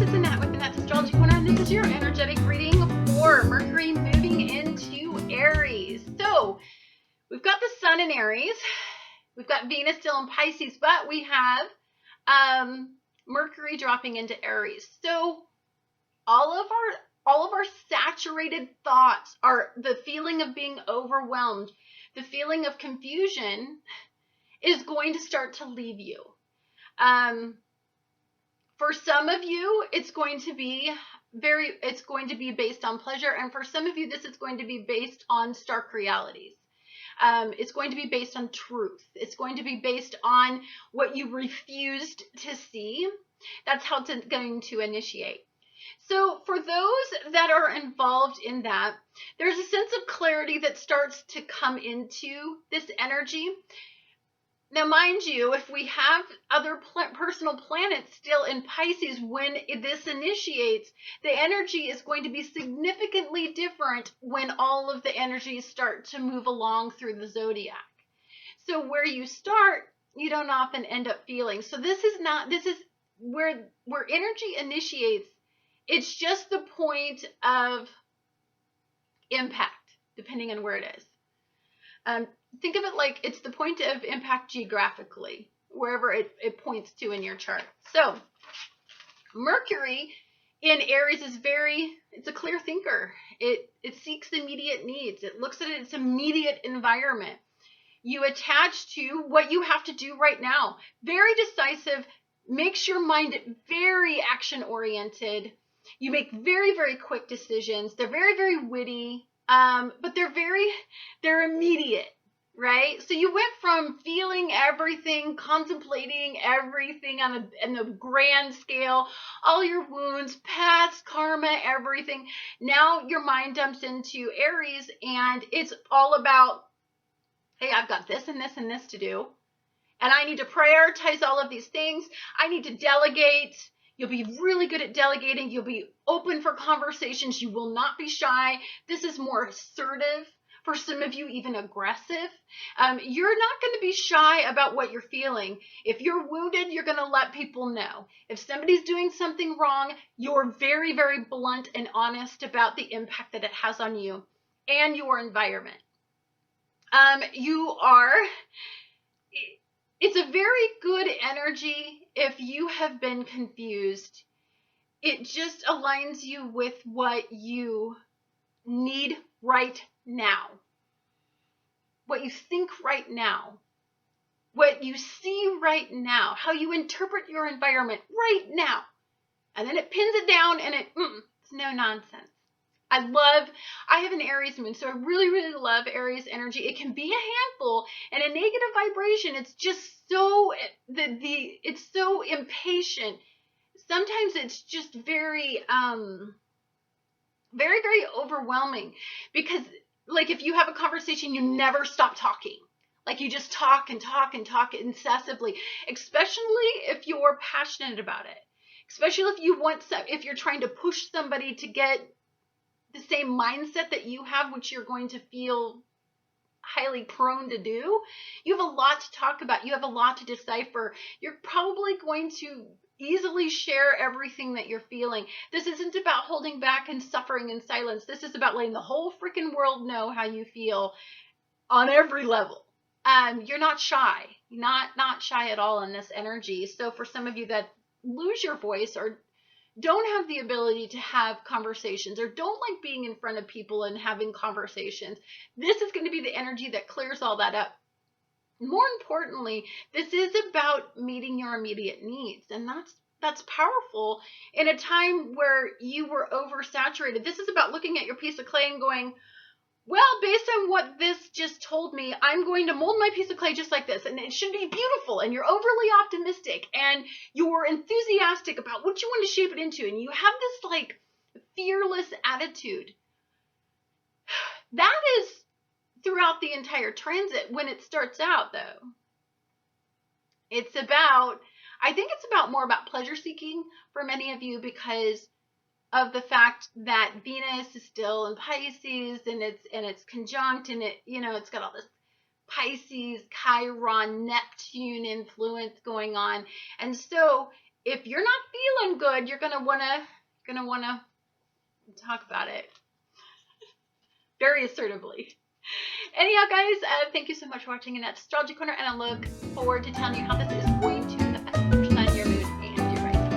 it's Annette with Annette's Astrology Corner, and this is your energetic reading for Mercury moving into Aries. So, we've got the Sun in Aries, we've got Venus still in Pisces, but we have Mercury dropping into Aries. So, all of our saturated thoughts, are the feeling of being overwhelmed, the feeling of confusion is going to start to leave you. For some of you, it's going to be based on pleasure, and for some of you, this is going to be based on stark realities. It's going to be based on truth. It's going to be based on what you refused to see. That's how it's going to initiate. So for those that are involved in that, there's a sense of clarity that starts to come into this energy. Now, mind you, if we have other personal planets still in Pisces when this initiates, the energy is going to be significantly different when all of the energies start to move along through the zodiac. So where you start, you don't often end up feeling. So this is where energy initiates. It's just the point of impact, depending on where it is. Think of it like it's the point of impact geographically, wherever it points to in your chart. So Mercury in Aries is it's a clear thinker. It seeks immediate needs. It looks at its immediate environment. You attach to what you have to do right now. Very decisive, makes your mind very action oriented. You make very, very quick decisions. They're very, very witty, but they're immediate. Right? So you went from feeling everything, contemplating everything on the grand scale, all your wounds, past karma, everything. Now your mind dumps into Aries and it's all about, hey, I've got this and this and this to do. And I need to prioritize all of these things. I need to delegate. You'll be really good at delegating. You'll be open for conversations. You will not be shy. This is more assertive. For some of you, even aggressive. You're not going to be shy about what you're feeling. If you're wounded, you're going to let people know. If somebody's doing something wrong, you're very, very blunt and honest about the impact that it has on you and your environment. It's a very good energy if you have been confused. It just aligns you with what you need right now, what you think right now, what you see right now, how you interpret your environment right now, and then it pins it down and it's no nonsense. I have an Aries moon, so I really, really love Aries energy. It can be a handful and a negative vibration. It's just so it's so impatient. Sometimes it's just very very, very overwhelming, because like if you have a conversation, you never stop talking. Like you just talk and talk and talk incessantly, especially if you're passionate about it. Especially if you're trying to push somebody to get the same mindset that you have, which you're going to feel highly prone to do. You have a lot to talk about. You have a lot to decipher. You're probably going to easily share everything that you're feeling. This isn't about holding back and suffering in silence. This is about letting the whole freaking world know how you feel on every level. You're not shy, not shy at all in this energy. So for some of you that lose your voice or don't have the ability to have conversations or don't like being in front of people and having conversations, this is going to be the energy that clears all that up. More importantly, this is about meeting your immediate needs, and that's powerful in a time where you were oversaturated. This is about looking at your piece of clay and going, well, based on what this just told me, I'm going to mold my piece of clay just like this, and it should be beautiful, and you're overly optimistic, and you're enthusiastic about what you want to shape it into, and you have this like fearless attitude. That is throughout the entire transit. When it starts out, though, I think it's more about pleasure seeking for many of you, because of the fact that Venus is still in Pisces and it's conjunct, and it's got all this Pisces, Chiron, Neptune influence going on. And so if you're not feeling good, you're gonna wanna talk about it very assertively. Anyhow, guys, thank you so much for watching Annette's Astrology Corner, and I look forward to telling you how this is going to affect your sun, your moon, and your rising.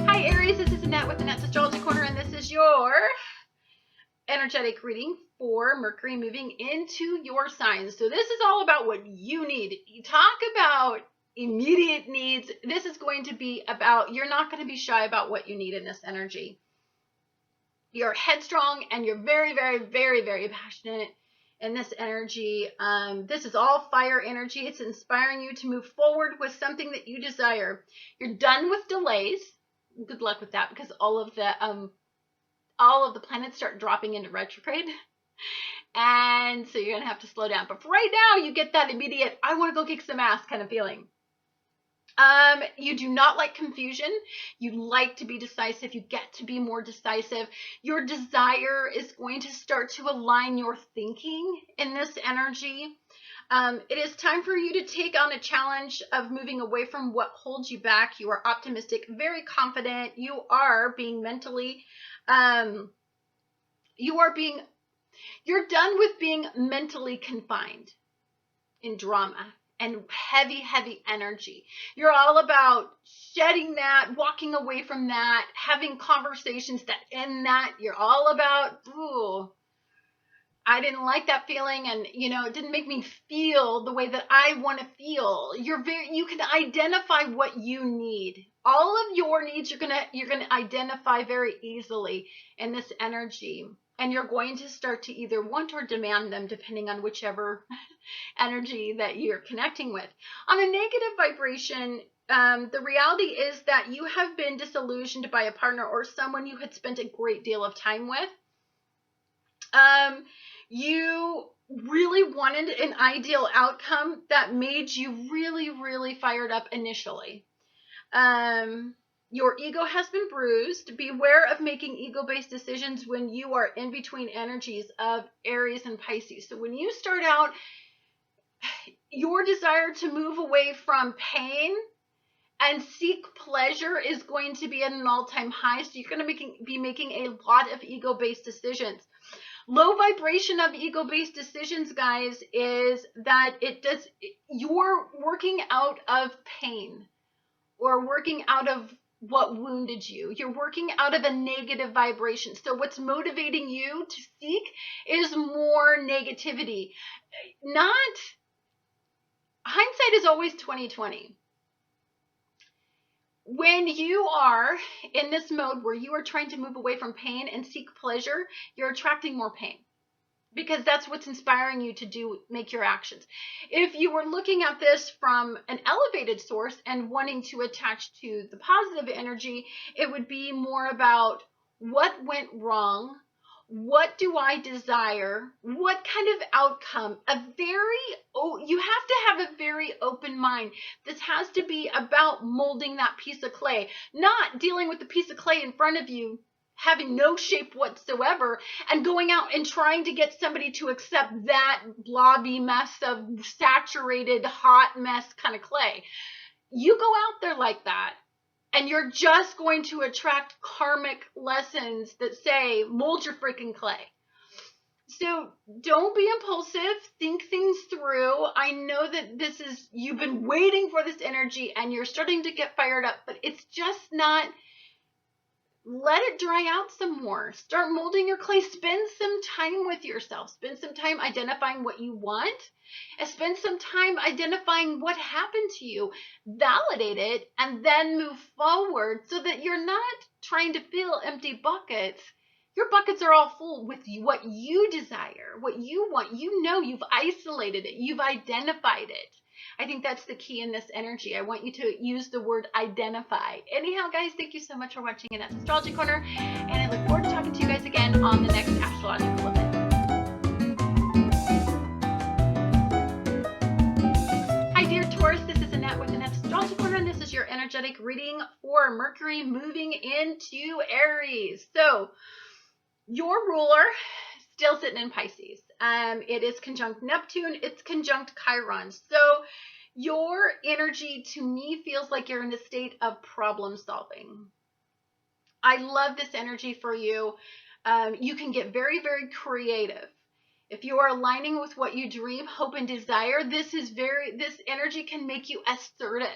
Hi, Aries. This is Annette with Annette's Astrology Corner, and this is your energetic reading for Mercury moving into your signs. So this is all about what you need. You talk about immediate needs. This is going to be about, you're not going to be shy about what you need in this energy. You're headstrong and you're very, very, very, very passionate in this energy. This is all fire energy. It's inspiring you to move forward with something that you desire. You're done with delays. Good luck with that, because all of the planets start dropping into retrograde. And so you're going to have to slow down. But for right now, you get that immediate, I want to go kick some ass kind of feeling. You do not like confusion. You like to be decisive. You get to be more decisive. Your desire is going to start to align your thinking in this energy. It is time for you to take on a challenge of moving away from what holds you back. You are optimistic, very confident. You are being mentally, you're done with being mentally confined in drama and heavy, heavy energy. You're all about shedding that, walking away from that, having conversations that end that. You're all about, ooh, I didn't like that feeling, and it didn't make me feel the way that I want to feel. You can identify what you need. All of your needs you're gonna identify very easily in this energy. And you're going to start to either want or demand them, depending on whichever energy that you're connecting with. On a negative vibration, the reality is that you have been disillusioned by a partner or someone you had spent a great deal of time with. You really wanted an ideal outcome that made you really, really fired up initially. Your ego has been bruised. Beware of making ego-based decisions when you are in between energies of Aries and Pisces. So when you start out, your desire to move away from pain and seek pleasure is going to be at an all-time high. So you're going to be making a lot of ego-based decisions. Low vibration of ego-based decisions, guys, is that you're working out of pain or working out of what wounded you. You're working out of a negative vibration. So what's motivating you to seek is more negativity. Hindsight is always 20/20. When you are in this mode where you are trying to move away from pain and seek pleasure, you're attracting more pain, because that's what's inspiring you to make your actions. If you were looking at this from an elevated source and wanting to attach to the positive energy, it would be more about what went wrong, what do I desire, what kind of outcome. You have to have a very open mind. This has to be about molding that piece of clay, not dealing with the piece of clay in front of you having no shape whatsoever and going out and trying to get somebody to accept that blobby mess of saturated hot mess kind of clay. You go out there like that and you're just going to attract karmic lessons that say mold your freaking clay. So don't be impulsive, think things through. I know that you've been waiting for this energy and you're starting to get fired up, but it's just not. Let it dry out some more. Start molding your clay. Spend some time with yourself. Spend some time identifying what you want. And spend some time identifying what happened to you. Validate it and then move forward so that you're not trying to fill empty buckets. Your buckets are all full with what you desire, what you want. You've isolated it. You've identified it. I think that's the key in this energy. I want you to use the word identify. Anyhow, guys, thank you so much for watching Annette's Astrology Corner, and I look forward to talking to you guys again on the next astrological event. Hi, dear Taurus. This is Annette with Annette's Astrology Corner, and this is your energetic reading for Mercury moving into Aries. So, your ruler still sitting in Pisces. It is conjunct Neptune. It's conjunct Chiron. So your energy to me feels like you're in a state of problem solving. I love this energy for you. You can get very, very creative. If you are aligning with what you dream, hope, and desire, this energy can make you assertive.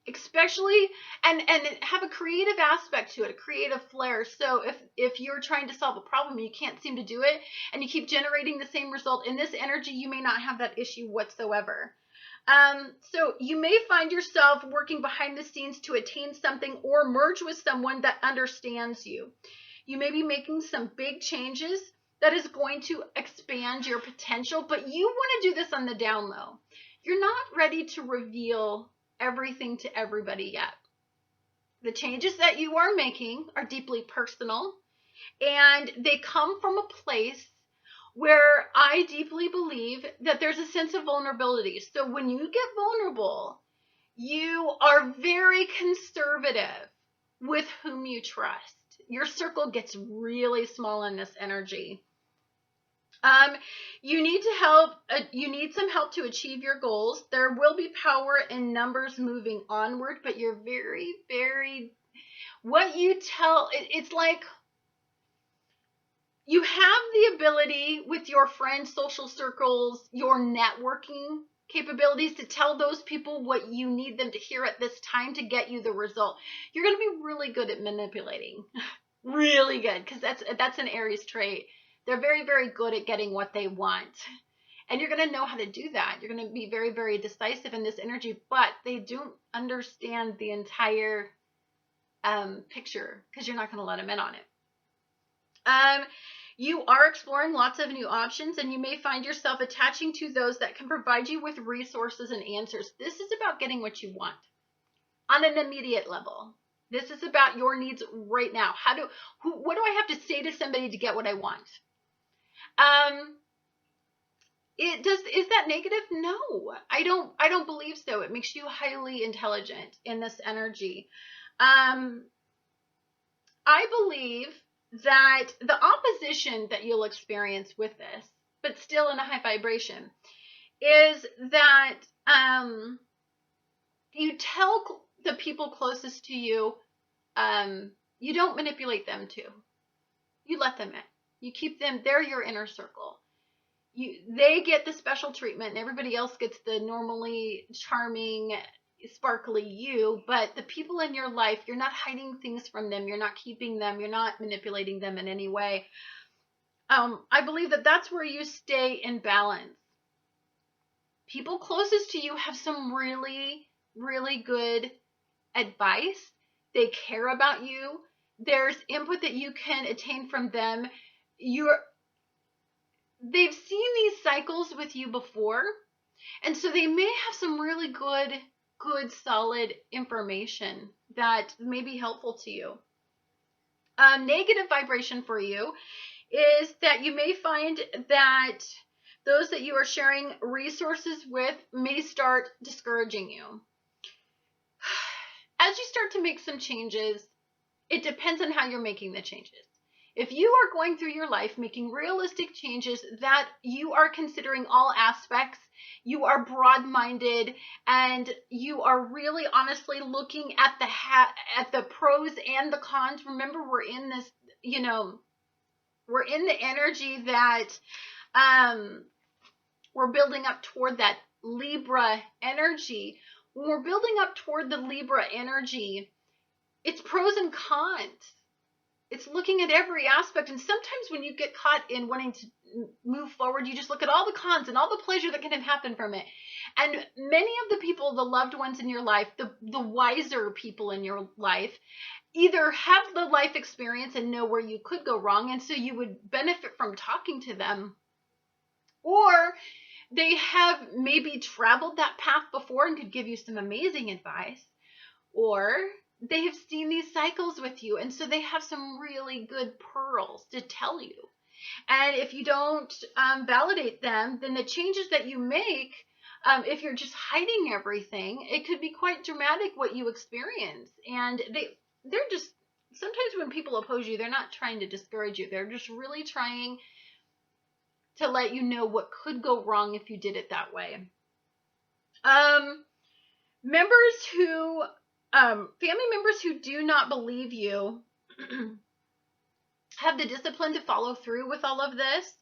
Especially and have a creative aspect to it, a creative flair. So if you're trying to solve a problem, you can't seem to do it, and you keep generating the same result, in this energy, you may not have that issue whatsoever. So you may find yourself working behind the scenes to attain something or merge with someone that understands you. You may be making some big changes that is going to expand your potential, but you want to do this on the down low. You're not ready to reveal everything to everybody yet. The changes that you are making are deeply personal, and they come from a place where I deeply believe that there's a sense of vulnerability. So when you get vulnerable, you are very conservative with whom you trust. Your circle gets really small in this energy. You need some help to achieve your goals. There will be power in numbers moving onward, but you're very, very, it's like you have the ability with your friends, social circles, your networking capabilities to tell those people what you need them to hear at this time to get you the result. You're going to be really good at manipulating. Really good, because that's an Aries trait. They're very, very good at getting what they want. And you're going to know how to do that. You're going to be very, very decisive in this energy, but they don't understand the entire picture because you're not going to let them in on it. You are exploring lots of new options, and you may find yourself attaching to those that can provide you with resources and answers. This is about getting what you want on an immediate level. This is about your needs right now. What do I have to say to somebody to get what I want? Is that negative? No, I don't believe so. It makes you highly intelligent in this energy. I believe that the opposition that you'll experience with this, but still in a high vibration, is that you tell the people closest to you, you don't manipulate them too. You let them in. You keep them, they're your inner circle. They get the special treatment, and everybody else gets the normally charming, sparkly you, but the people in your life, you're not hiding things from them. You're not keeping them. You're not manipulating them in any way. I believe that that's where you stay in balance. People closest to you have some really, really good advice. They care about you. There's input that you can attain from them. They've seen these cycles with you before, and so they may have some really good, solid information that may be helpful to you. Negative vibration for you is that you may find that those that you are sharing resources with may start discouraging you. As you start to make some changes, it depends on how you're making the changes. If you are going through your life making realistic changes that you are considering all aspects, you are broad-minded, and you are really honestly looking at the pros and the cons. Remember, we're in this, we're in the energy that we're building up toward that Libra energy. When we're building up toward the Libra energy, it's pros and cons. It's looking at every aspect. And sometimes when you get caught in wanting to move forward, you just look at all the cons and all the pleasure that can happen from it. And many of the people, the loved ones in your life, the wiser people in your life, either have the life experience and know where you could go wrong, and so you would benefit from talking to them, or they have maybe traveled that path before and could give you some amazing advice, or they have seen these cycles with you, and so they have some really good pearls to tell you. And if you don't validate them, then the changes that you make, if you're just hiding everything, it could be quite dramatic what you experience. And they're just, sometimes when people oppose you, they're not trying to discourage you. They're just really trying to let you know what could go wrong if you did it that way. Family members who do not believe you have the discipline to follow through with all of this,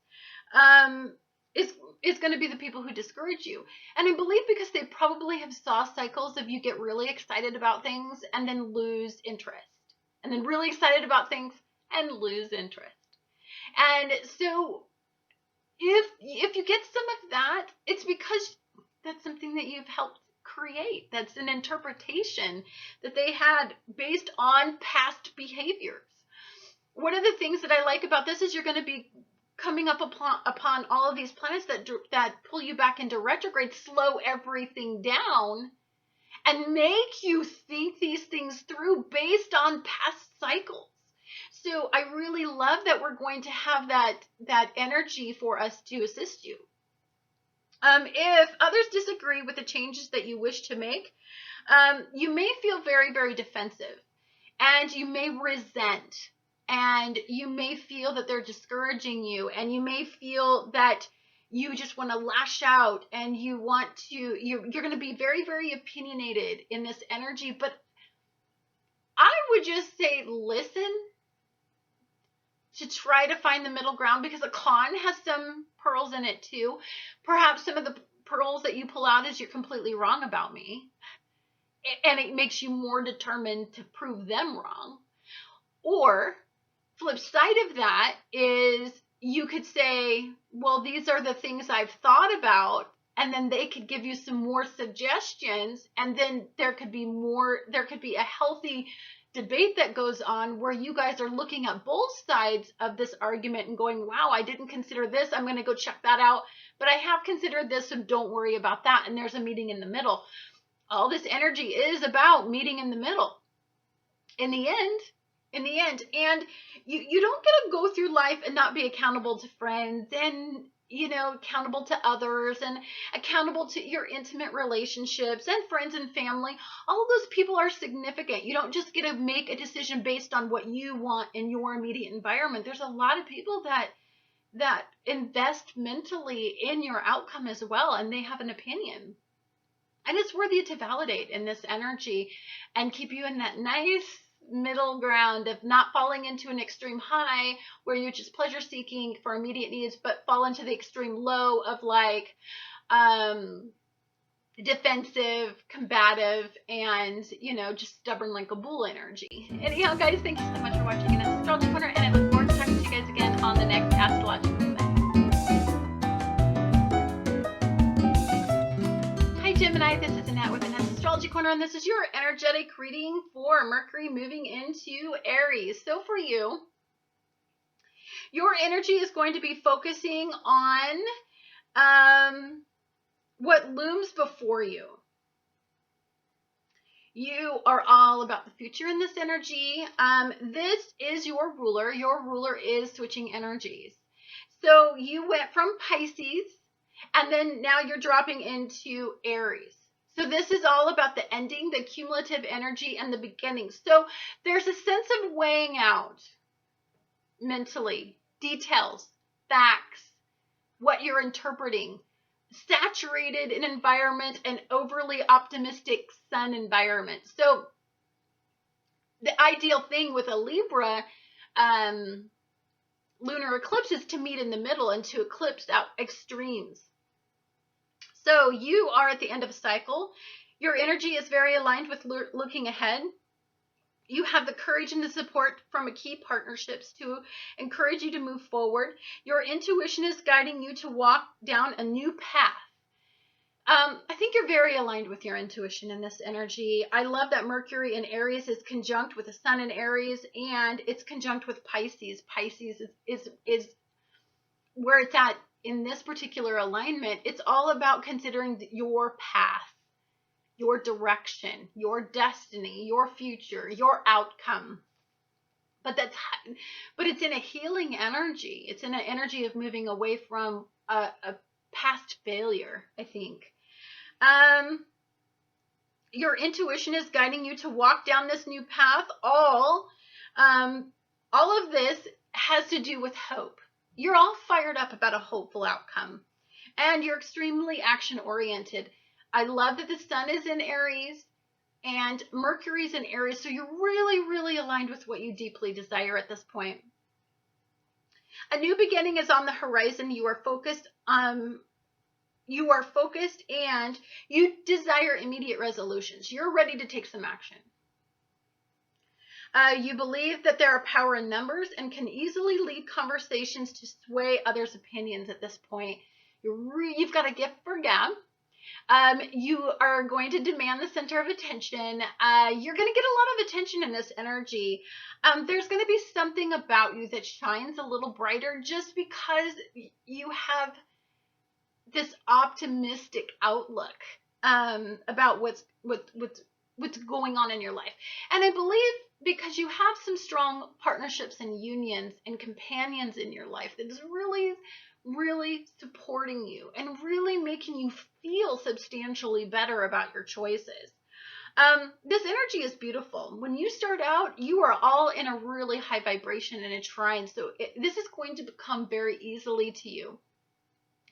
is going to be the people who discourage you. And I believe because they probably have saw cycles of you get really excited about things and then lose interest, and then really excited about things and lose interest. And so if you get some of that, it's because that's something that you've helped create. That's an interpretation that they had based on past behaviors. One of the things that I like about this is you're going to be coming up upon all of these planets that pull you back into retrograde, slow everything down, and make you think these things through based on past cycles. So I really love that we're going to have that energy for us to assist you. If others disagree with the changes that you wish to make, you may feel very, very defensive, and you may resent, and you may feel that they're discouraging you, and you may feel that you just want to lash out, and you're going to be very, very opinionated in this energy. But I would just say listen, to try to find the middle ground, because a con has some pearls in it too. Perhaps some of the pearls that you pull out is you're completely wrong about me, and it makes you more determined to prove them wrong. Or flip side of that is you could say, well, these are the things I've thought about, and then they could give you some more suggestions, and then there could be a healthy debate that goes on where you guys are looking at both sides of this argument and going, wow, I didn't consider this, I'm going to go check that out, but I have considered this, so don't worry about that. And there's a meeting in the middle. All this energy is about meeting in the middle in the end. And you don't get to go through life and not be accountable to friends, and accountable to others, and accountable to your intimate relationships and friends and family. All of those people are significant. You don't just get to make a decision based on what you want in your immediate environment. There's a lot of people that invest mentally in your outcome as well, and they have an opinion. And it's worthy to validate in this energy and keep you in that nice middle ground of not falling into an extreme high where you're just pleasure seeking for immediate needs, but fall into the extreme low of defensive, combative, and just stubborn like a bull energy. Anyhow, guys, thank you so much for watching Annette's Astrology Corner, and I look forward to talking to you guys again on the next astrological event. Hi Gemini, this is Annette with Annette's Astrology Corner, and this is your energetic reading for Mercury moving into Aries. So for you, your energy is going to be focusing on what looms before you. You are all about the future in this energy. This is your ruler. Your ruler is switching energies. So you went from Pisces, and then now you're dropping into Aries. So this is all about the ending, the cumulative energy, and the beginning. So there's a sense of weighing out mentally, details, facts, what you're interpreting, saturated in environment and overly optimistic sun environment. So the ideal thing with a Libra lunar eclipse is to meet in the middle and to eclipse out extremes. So you are at the end of a cycle. Your energy is very aligned with looking ahead. You have the courage and the support from a key partnerships to encourage you to move forward. Your intuition is guiding you to walk down a new path. I think you're very aligned with your intuition in this energy. I love that Mercury in Aries is conjunct with the Sun in Aries, and it's conjunct with Pisces. Pisces is where it's at in this particular alignment. It's all about considering your path, your direction, your destiny, your future, your outcome. But it's in a healing energy. It's in an energy of moving away from a past failure, I think. Your intuition is guiding you to walk down this new path. All of this has to do with hope. You're all fired up about a hopeful outcome, and you're extremely action-oriented. I love that the sun is in Aries and Mercury's in Aries, so you're really, really aligned with what you deeply desire at this point. A new beginning is on the horizon. You are focused and you desire immediate resolutions. You're ready to take some action. You believe that there are power in numbers and can easily lead conversations to sway others' opinions at this point. You've got a gift for gab. You are going to demand the center of attention. You're going to get a lot of attention in this energy. There's going to be something about you that shines a little brighter just because you have this optimistic outlook about what's going on in your life. And I believe because you have some strong partnerships and unions and companions in your life that is really, really supporting you and really making you feel substantially better about your choices. This energy is beautiful. When you start out, you are all in a really high vibration and a trine. So this is going to become very easily to you.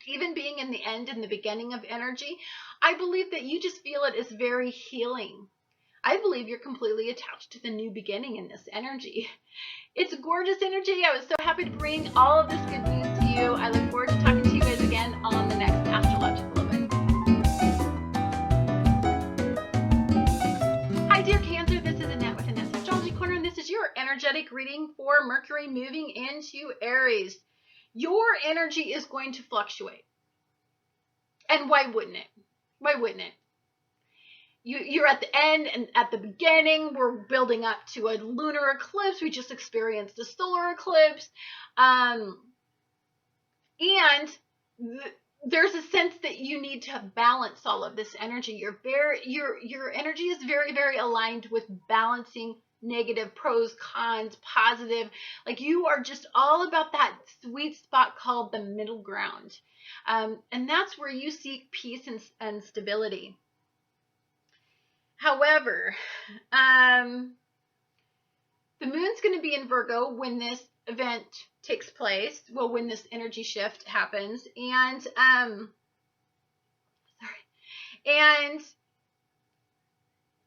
Even being in the end and the beginning of energy, I believe that you just feel it is very healing. I believe you're completely attached to the new beginning in this energy. It's a gorgeous energy. I was so happy to bring all of this good news to you. I look forward to talking to you guys again on the next astrological event. Hi, dear Cancer. This is Annette with Annette's Astrology Corner, and this is your energetic reading for Mercury moving into Aries. Your energy is going to fluctuate. And why wouldn't it? Why wouldn't it? You're at the end and at the beginning. We're building up to a lunar eclipse. We just experienced a solar eclipse. There's a sense that you need to balance all of this energy. Your energy is very, very aligned with balancing negative, pros, cons, positive. Like you are just all about that sweet spot called the middle ground. And that's where you seek peace and stability. However, the moon's going to be in Virgo when this event takes place. Well, when this energy shift happens. And,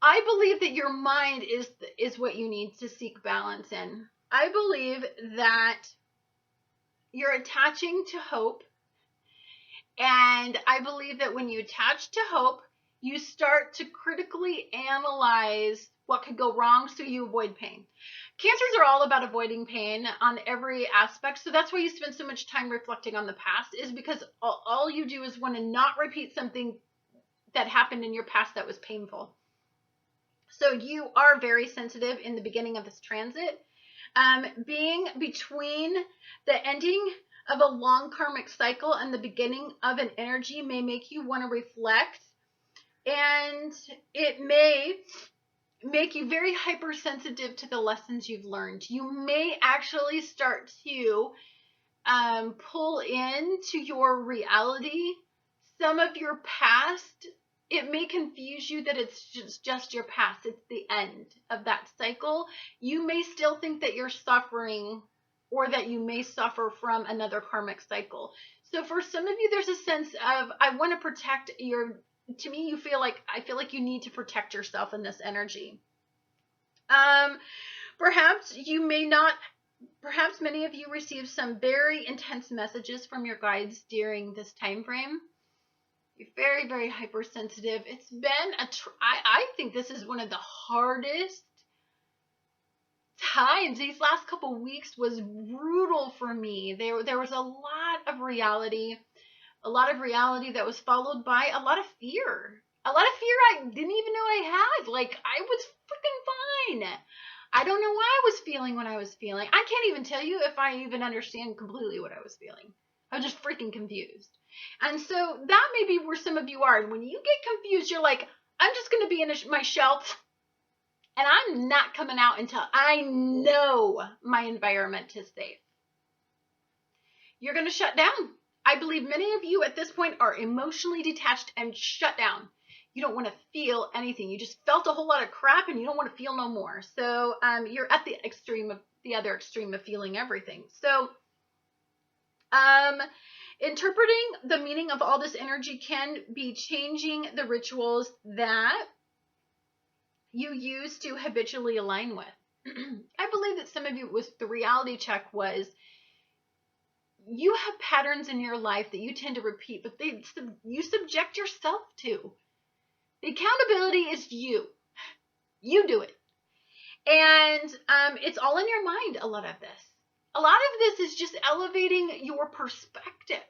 I believe that your mind is what you need to seek balance in. I believe that you're attaching to hope. And I believe that when you attach to hope, you start to critically analyze what could go wrong so you avoid pain. Cancers are all about avoiding pain on every aspect. So that's why you spend so much time reflecting on the past, is because all you do is want to not repeat something that happened in your past that was painful. So you are very sensitive in the beginning of this transit. Being between the ending of a long karmic cycle and the beginning of an energy may make you want to reflect. And it may make you very hypersensitive to the lessons you've learned. You may actually start to pull into your reality some of your past. It may confuse you that it's just your past. It's the end of that cycle. You may still think that you're suffering, or that you may suffer from another karmic cycle. So for some of you, there's a sense of, I want to protect to me, I feel like you need to protect yourself in this energy. Perhaps many of you receive some very intense messages from your guides during this time frame. You're very, very hypersensitive. It's been I think this is one of the hardest times. These last couple weeks was brutal for me. There was a lot of reality that was followed by a lot of fear. A lot of fear I didn't even know I had. Like, I was freaking fine. I don't know why I was feeling what I was feeling. I can't even tell you if I even understand completely what I was feeling. I was just freaking confused. And so that may be where some of you are. And when you get confused, you're like, I'm just going to be in my shelf. And I'm not coming out until I know my environment is safe. You're going to shut down. I believe many of you at this point are emotionally detached and shut down. You don't want to feel anything. You just felt a whole lot of crap and you don't want to feel no more. So you're at the other extreme of feeling everything. So Interpreting the meaning of all this energy can be changing the rituals that you use to habitually align with. I believe that some of you, with the reality check, was you have patterns in your life that you tend to repeat, but you subject yourself to. The accountability is you. You do it. And it's all in your mind, a lot of this. A lot of this is just elevating your perspective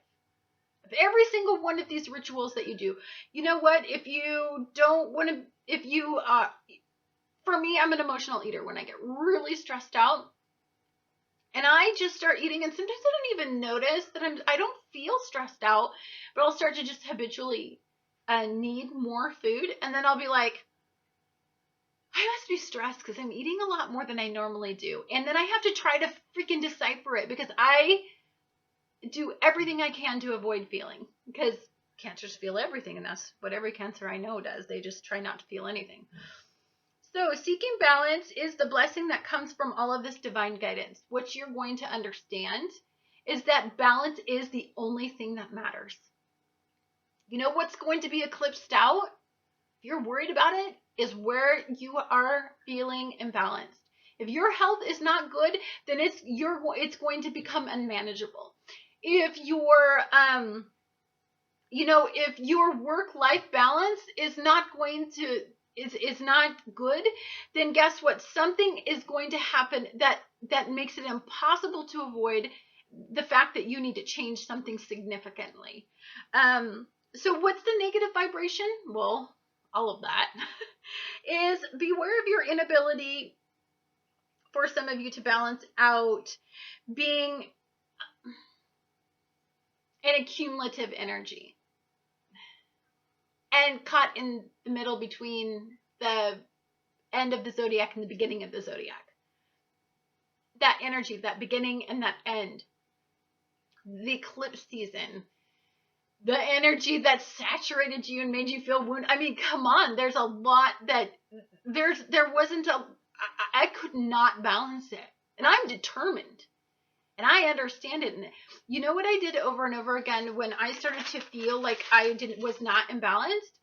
of every single one of these rituals that you do. You know what? If you don't want to, for me, I'm an emotional eater. When I get really stressed out and I just start eating, and sometimes I don't even notice that I don't feel stressed out, but I'll start to just habitually need more food. And then I'll be like, I must be stressed because I'm eating a lot more than I normally do. And then I have to try to freaking decipher it, because I do everything I can to avoid feeling, because cancers feel everything, and that's what every cancer I know does. They just try not to feel anything. So seeking balance is the blessing that comes from all of this divine guidance. What you're going to understand is that balance is the only thing that matters. You know what's going to be eclipsed out, if you're worried about it, is where you are feeling imbalanced. If your health is not good, then it's going to become unmanageable. If if your work-life balance is not good, then guess what? Something is going to happen that makes it impossible to avoid the fact that you need to change something significantly. So what's the negative vibration? Well, all of that is beware of your inability, for some of you, to balance out being an accumulative energy and caught in the middle between the end of the zodiac and the beginning of the zodiac. That energy, that beginning and that end, the eclipse season, the energy that saturated you and made you feel wounded. I mean, come on, there's a lot that I could not balance it. And I'm determined. And I understand it. And you know what I did over and over again when I started to feel like I was not imbalanced?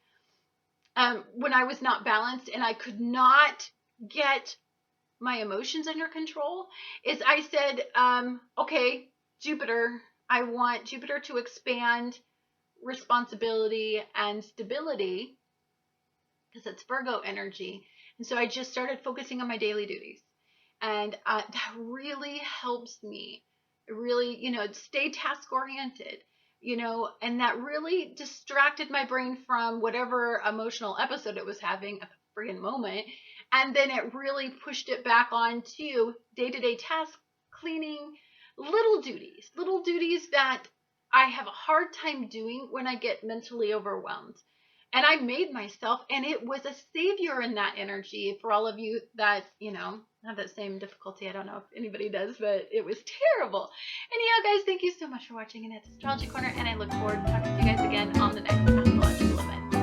When I was not balanced and I could not get my emotions under control, is I said, okay, Jupiter, I want Jupiter to expand responsibility and stability, because it's Virgo energy. And so I just started focusing on my daily duties, and that really helps me really, stay task oriented, and that really distracted my brain from whatever emotional episode it was having at the friggin' moment. And then it really pushed it back onto day-to-day tasks, cleaning, little duties that I have a hard time doing when I get mentally overwhelmed. And I made myself, and it was a savior in that energy for all of you that, have that same difficulty. I don't know if anybody does, but it was terrible. Anyhow, guys, thank you so much for watching Annette's Astrology Corner, and I look forward to talking to you guys again on the next astrological event.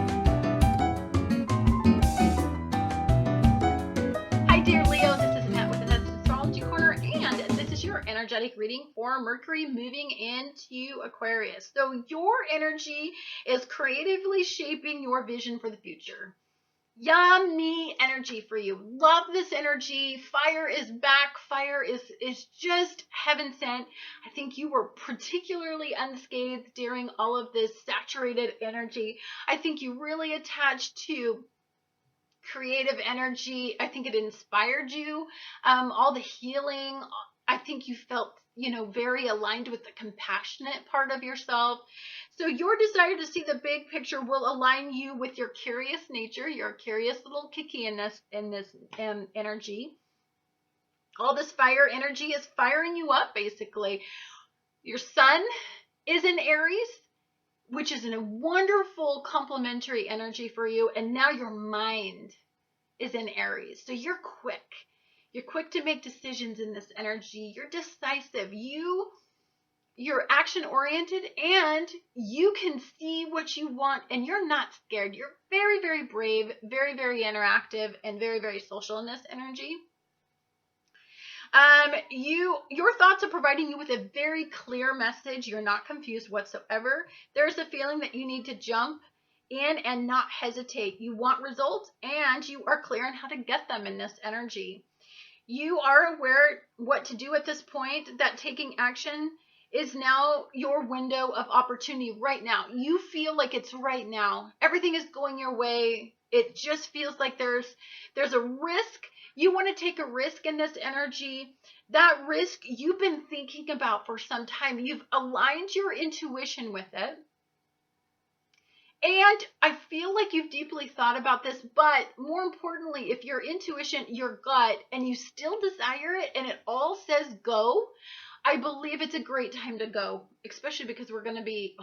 Hi, dear Leo. This is Annette with Annette's Astrology Corner, and this is your energetic reading for Mercury moving into Aquarius. So your energy is creatively shaping your vision for the future. Yummy energy for you. Love this energy. Fire is back. Fire is just heaven sent. I think you were particularly unscathed during all of this saturated energy. I think you really attached to creative energy. I think it inspired you. All the healing. I think you felt, very aligned with the compassionate part of yourself. So your desire to see the big picture will align you with your curious nature. You're a curious little kiki in this energy. All this fire energy is firing you up, basically. Your sun is in Aries, which is a wonderful complementary energy for you. And now your mind is in Aries. So you're quick. You're quick to make decisions in this energy. You're decisive. You're action-oriented, and you can see what you want, and you're not scared. You're very, very brave, very, very interactive, and very, very social in this energy. Your thoughts are providing you with a very clear message. You're not confused whatsoever. There's a feeling that you need to jump in and not hesitate. You want results and you are clear on how to get them in this energy. You are aware what to do at this point, that taking action is now your window of opportunity right now. You feel like it's right now. Everything is going your way. It just feels like there's a risk. You want to take a risk in this energy. That risk you've been thinking about for some time. You've aligned your intuition with it. And I feel like you've deeply thought about this, but more importantly, if your intuition, your gut, and you still desire it and it all says go, I believe it's a great time to go, especially because we're going to be,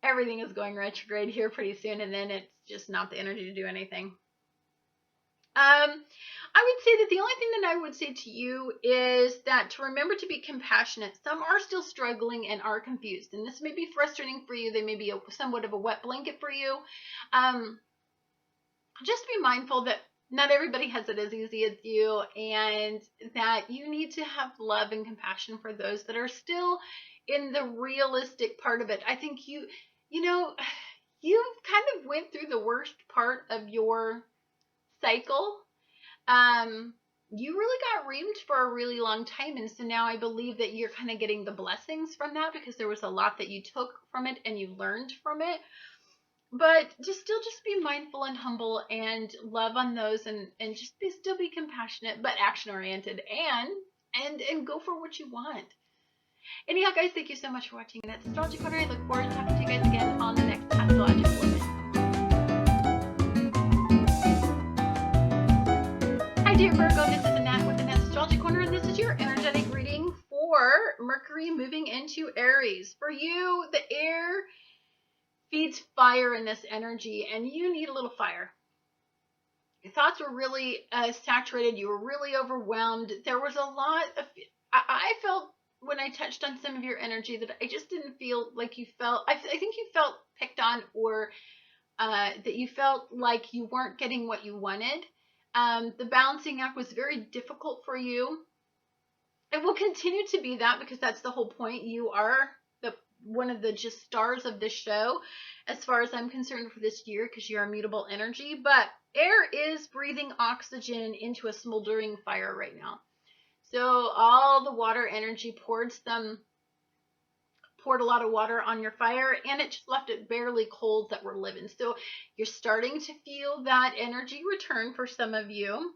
everything is going retrograde here pretty soon, and then it's just not the energy to do anything. I would say that the only thing that I would say to you is that to remember to be compassionate. Some are still struggling and are confused, and this may be frustrating for you. They may be somewhat of a wet blanket for you. Just be mindful that not everybody has it as easy as you, and that you need to have love and compassion for those that are still in the realistic part of it. I think you kind of went through the worst part of your cycle. You really got reamed for a really long time, and so now I believe that you're kind of getting the blessings from that, because there was a lot that you took from it and you learned from it. But just be mindful and humble and love on those, and just still be compassionate but action oriented, and go for what you want. Anyhow, guys, thank you so much for watching Annette's Astrology Corner. I look forward to talking to you guys again on the next Astrological Woman. Hi, dear Virgo. This is Annette with Annette's Astrology Corner, and this is your energetic reading for Mercury moving into Aries. For you, the air feeds fire in this energy, and you need a little fire. Your thoughts were really saturated. You were really overwhelmed. There was a lot of, I felt when I touched on some of your energy that I just didn't feel like you felt, I think you felt picked on, or that you felt like you weren't getting what you wanted. The balancing act was very difficult for you. It will continue to be that, because that's the whole point. You are one of the just stars of this show, as far as I'm concerned, for this year, because you're immutable energy. But air is breathing oxygen into a smoldering fire right now. So all the water energy poured a lot of water on your fire, and it just left it barely coals that were living. So you're starting to feel that energy return for some of you.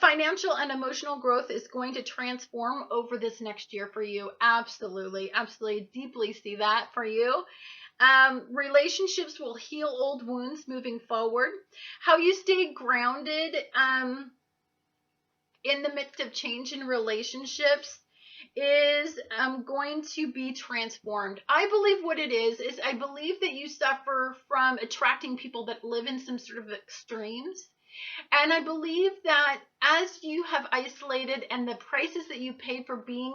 Financial and emotional growth is going to transform over this next year for you. Absolutely, deeply see that for you. Relationships will heal old wounds moving forward. How you stay grounded in the midst of change in relationships is going to be transformed. I believe what it is I believe that you suffer from attracting people that live in some sort of extremes. And I believe that as you have isolated, and the prices that you pay for being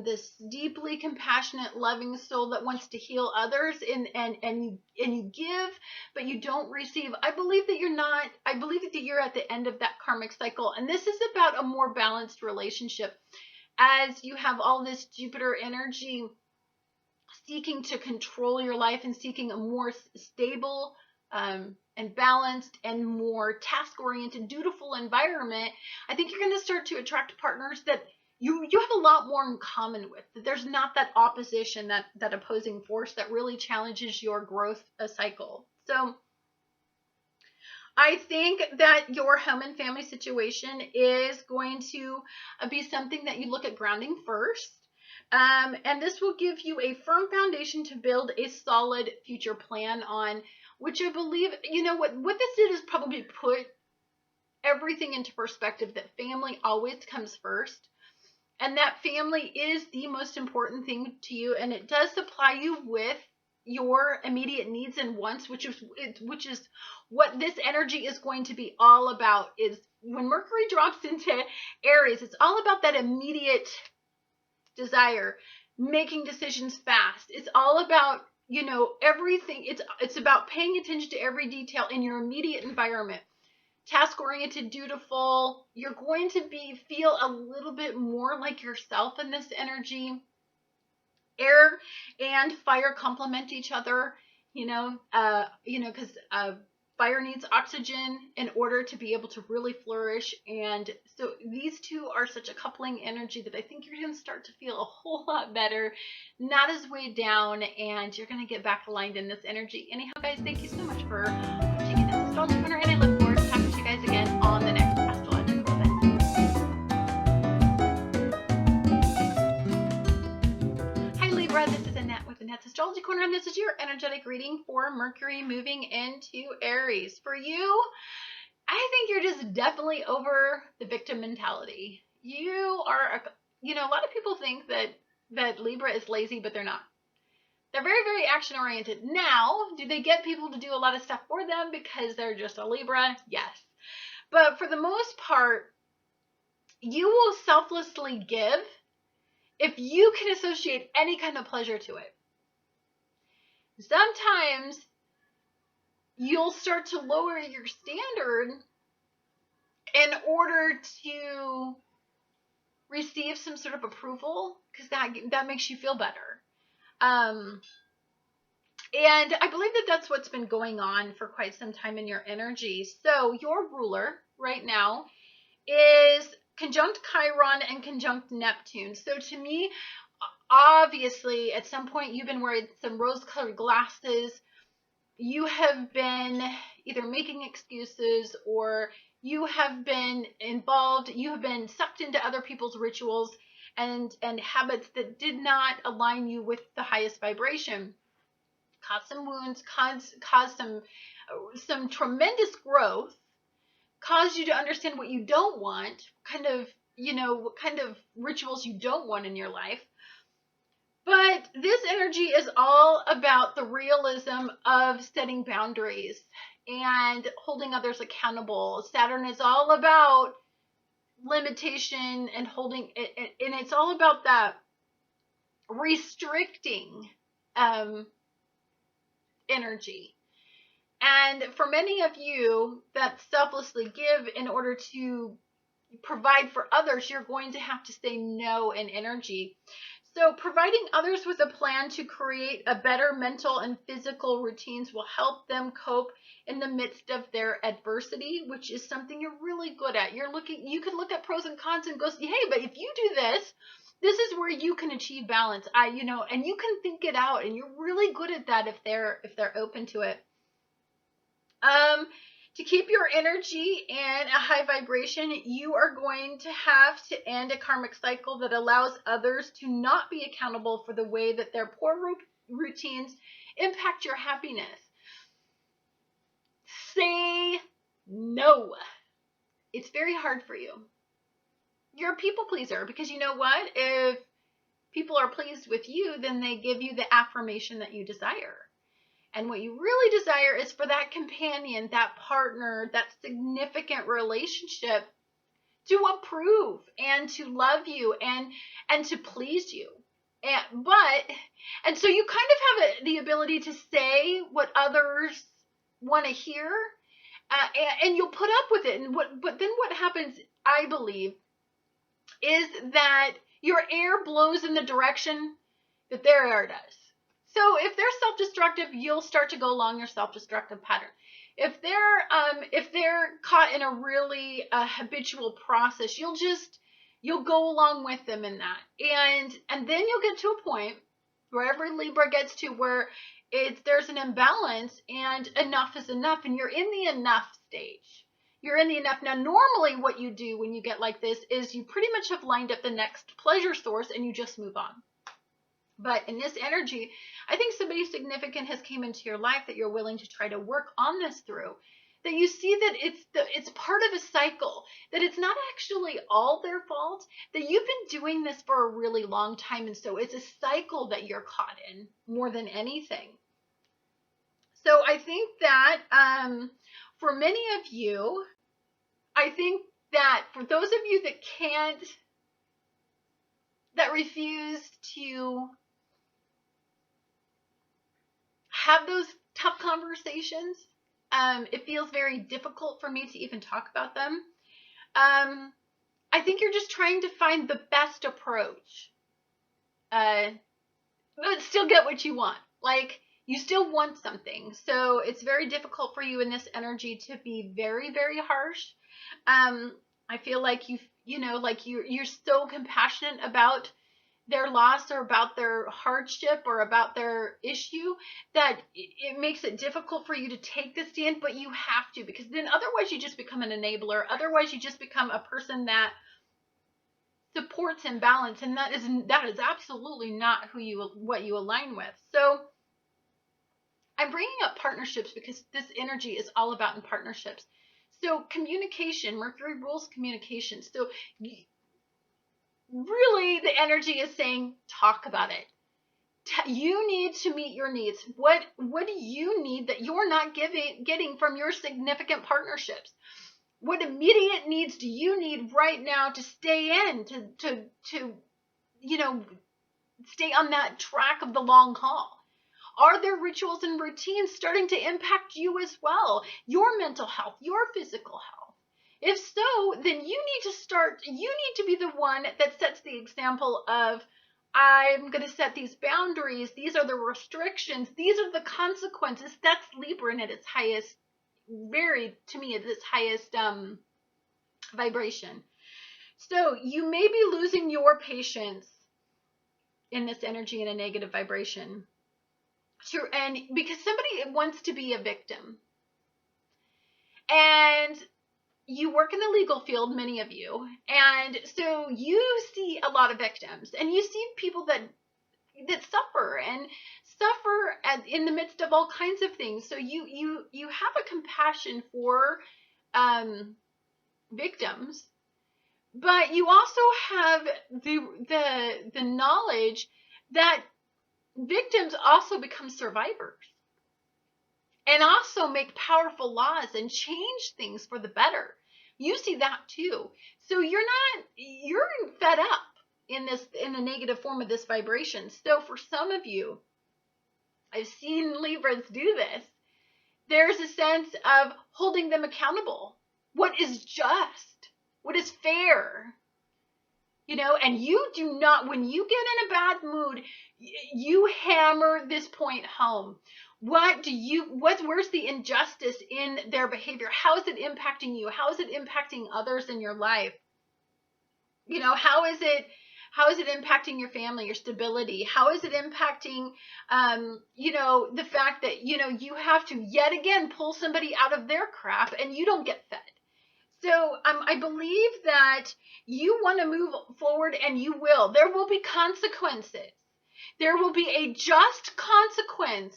this deeply compassionate, loving soul that wants to heal others, and you give, but you don't receive, I believe that you're at the end of that karmic cycle. And this is about a more balanced relationship, as you have all this Jupiter energy seeking to control your life and seeking a more stable and balanced and more task-oriented, dutiful environment. I think you're going to start to attract partners that you have a lot more in common with. That there's not that opposition, that opposing force that really challenges your growth cycle. So I think that your home and family situation is going to be something that you look at grounding first. And this will give you a firm foundation to build a solid future plan on, which I believe, what this did is probably put everything into perspective, that family always comes first, and that family is the most important thing to you, and it does supply you with your immediate needs and wants, which is what this energy is going to be all about. Is when Mercury drops into Aries, it's all about that immediate desire, making decisions fast. It's all about everything. It's about paying attention to every detail in your immediate environment. task-oriented, dutiful. You're going to feel a little bit more like yourself in this energy. Air and fire complement each other, because fire needs oxygen in order to be able to really flourish. And so these two are such a coupling energy that I think you're going to start to feel a whole lot better, not as weighed down, and you're going to get back aligned in this energy. Anyhow, guys, thank you so much for watching in this Astrology Corner, and I look forward to talking to you guys again on the next astrological event. Hi Libra, this is Annette with Annette's Astrology Corner, and this is your energetic reading for Mercury moving into Aries. For you, I think you're just definitely over the victim mentality. You are, a lot of people think that Libra is lazy, but they're not. They're very, very action-oriented. Now, do they get people to do a lot of stuff for them because they're just a Libra? Yes. But for the most part, you will selflessly give if you can associate any kind of pleasure to it. Sometimes you'll start to lower your standard in order to receive some sort of approval, because that makes you feel better. And I believe that that's what's been going on for quite some time in your energy. So your ruler right now is conjunct Chiron and conjunct Neptune. So to me, obviously, at some point you've been wearing some rose-colored glasses. You have been either making excuses, or you have been involved, you have been sucked into other people's rituals and habits that did not align you with the highest vibration. Caused some wounds, caused some tremendous growth, caused you to understand what you don't want, what kind of rituals you don't want in your life. But this energy is all about the realism of setting boundaries and holding others accountable. Saturn is all about limitation and holding it, and it's all about that restricting energy. And for many of you that selflessly give in order to provide for others, you're going to have to say no in energy. So providing others with a plan to create a better mental and physical routines will help them cope in the midst of their adversity, which is something you're really good at. You can look at pros and cons and go, hey, but if you do this is where you can achieve balance. And you can think it out, and you're really good at that if they're open to it. To keep your energy in a high vibration, you are going to have to end a karmic cycle that allows others to not be accountable for the way that their poor routines impact your happiness. Say no. It's very hard for you. You're a people pleaser, because you know what? If people are pleased with you, then they give you the affirmation that you desire. And what you really desire is for that companion, that partner, that significant relationship to approve and to love you and to please you. And so you kind of have the ability to say what others want to hear, and you'll put up with it. But then what happens, I believe, is that your air blows in the direction that their air does. So if they're self-destructive, you'll start to go along your self-destructive pattern. If they're caught in a really habitual process, you'll go along with them in that. And then you'll get to a point where every Libra gets to where there's an imbalance and enough is enough, and you're in the enough stage. You're in the enough. Now, normally what you do when you get like this is you pretty much have lined up the next pleasure source and you just move on. But in this energy, I think somebody significant has came into your life that you're willing to try to work on this through. That you see that it's part of a cycle, that it's not actually all their fault, that you've been doing this for a really long time, and so it's a cycle that you're caught in more than anything. So I think that for many of you, I think that for those of you that refuse to have those tough conversations, It feels very difficult for me to even talk about them. I think you're just trying to find the best approach. But still get what you want. Like, you still want something. So it's very difficult for you in this energy to be very, very harsh. I feel like you're so compassionate about their loss or about their hardship or about their issue that it makes it difficult for you to take the stand, but you have to, because then otherwise you just become an enabler. Otherwise you just become a person that supports imbalance, and that is absolutely not what you align with. So I'm bringing up partnerships because this energy is all about in partnerships. So communication, Mercury rules communication. So really the energy is saying, talk about it. You need to meet your needs. What do you need that you're not getting from your significant partnerships? What immediate needs do you need right now to stay in, to stay on that track of the long haul? Are there rituals and routines starting to impact you as well? Your mental health, your physical health? If so, then you need to be the one that sets the example of, I'm going to set these boundaries. These are the restrictions. These are the consequences. That's Libra at its highest, to me, at its highest vibration. So you may be losing your patience in this energy in a negative vibration. Sure, and because somebody wants to be a victim. And you work in the legal field, many of you, and so you see a lot of victims, and you see people that suffer in the midst of all kinds of things. So you have a compassion for victims, but you also have the knowledge that victims also become survivors and also make powerful laws and change things for the better. You see that too. So you're fed up in the negative form of this vibration. So for some of you, I've seen Libras do this. There's a sense of holding them accountable. What is just? What is fair? And you do not, when you get in a bad mood, you hammer this point home. Where's the injustice in their behavior? How is it impacting you? How is it impacting others in your life? How is it impacting your family, your stability? How is it impacting, the fact that, you have to yet again pull somebody out of their crap and you don't get fed. So I believe that you want to move forward, and you will. There will be consequences. There will be a just consequence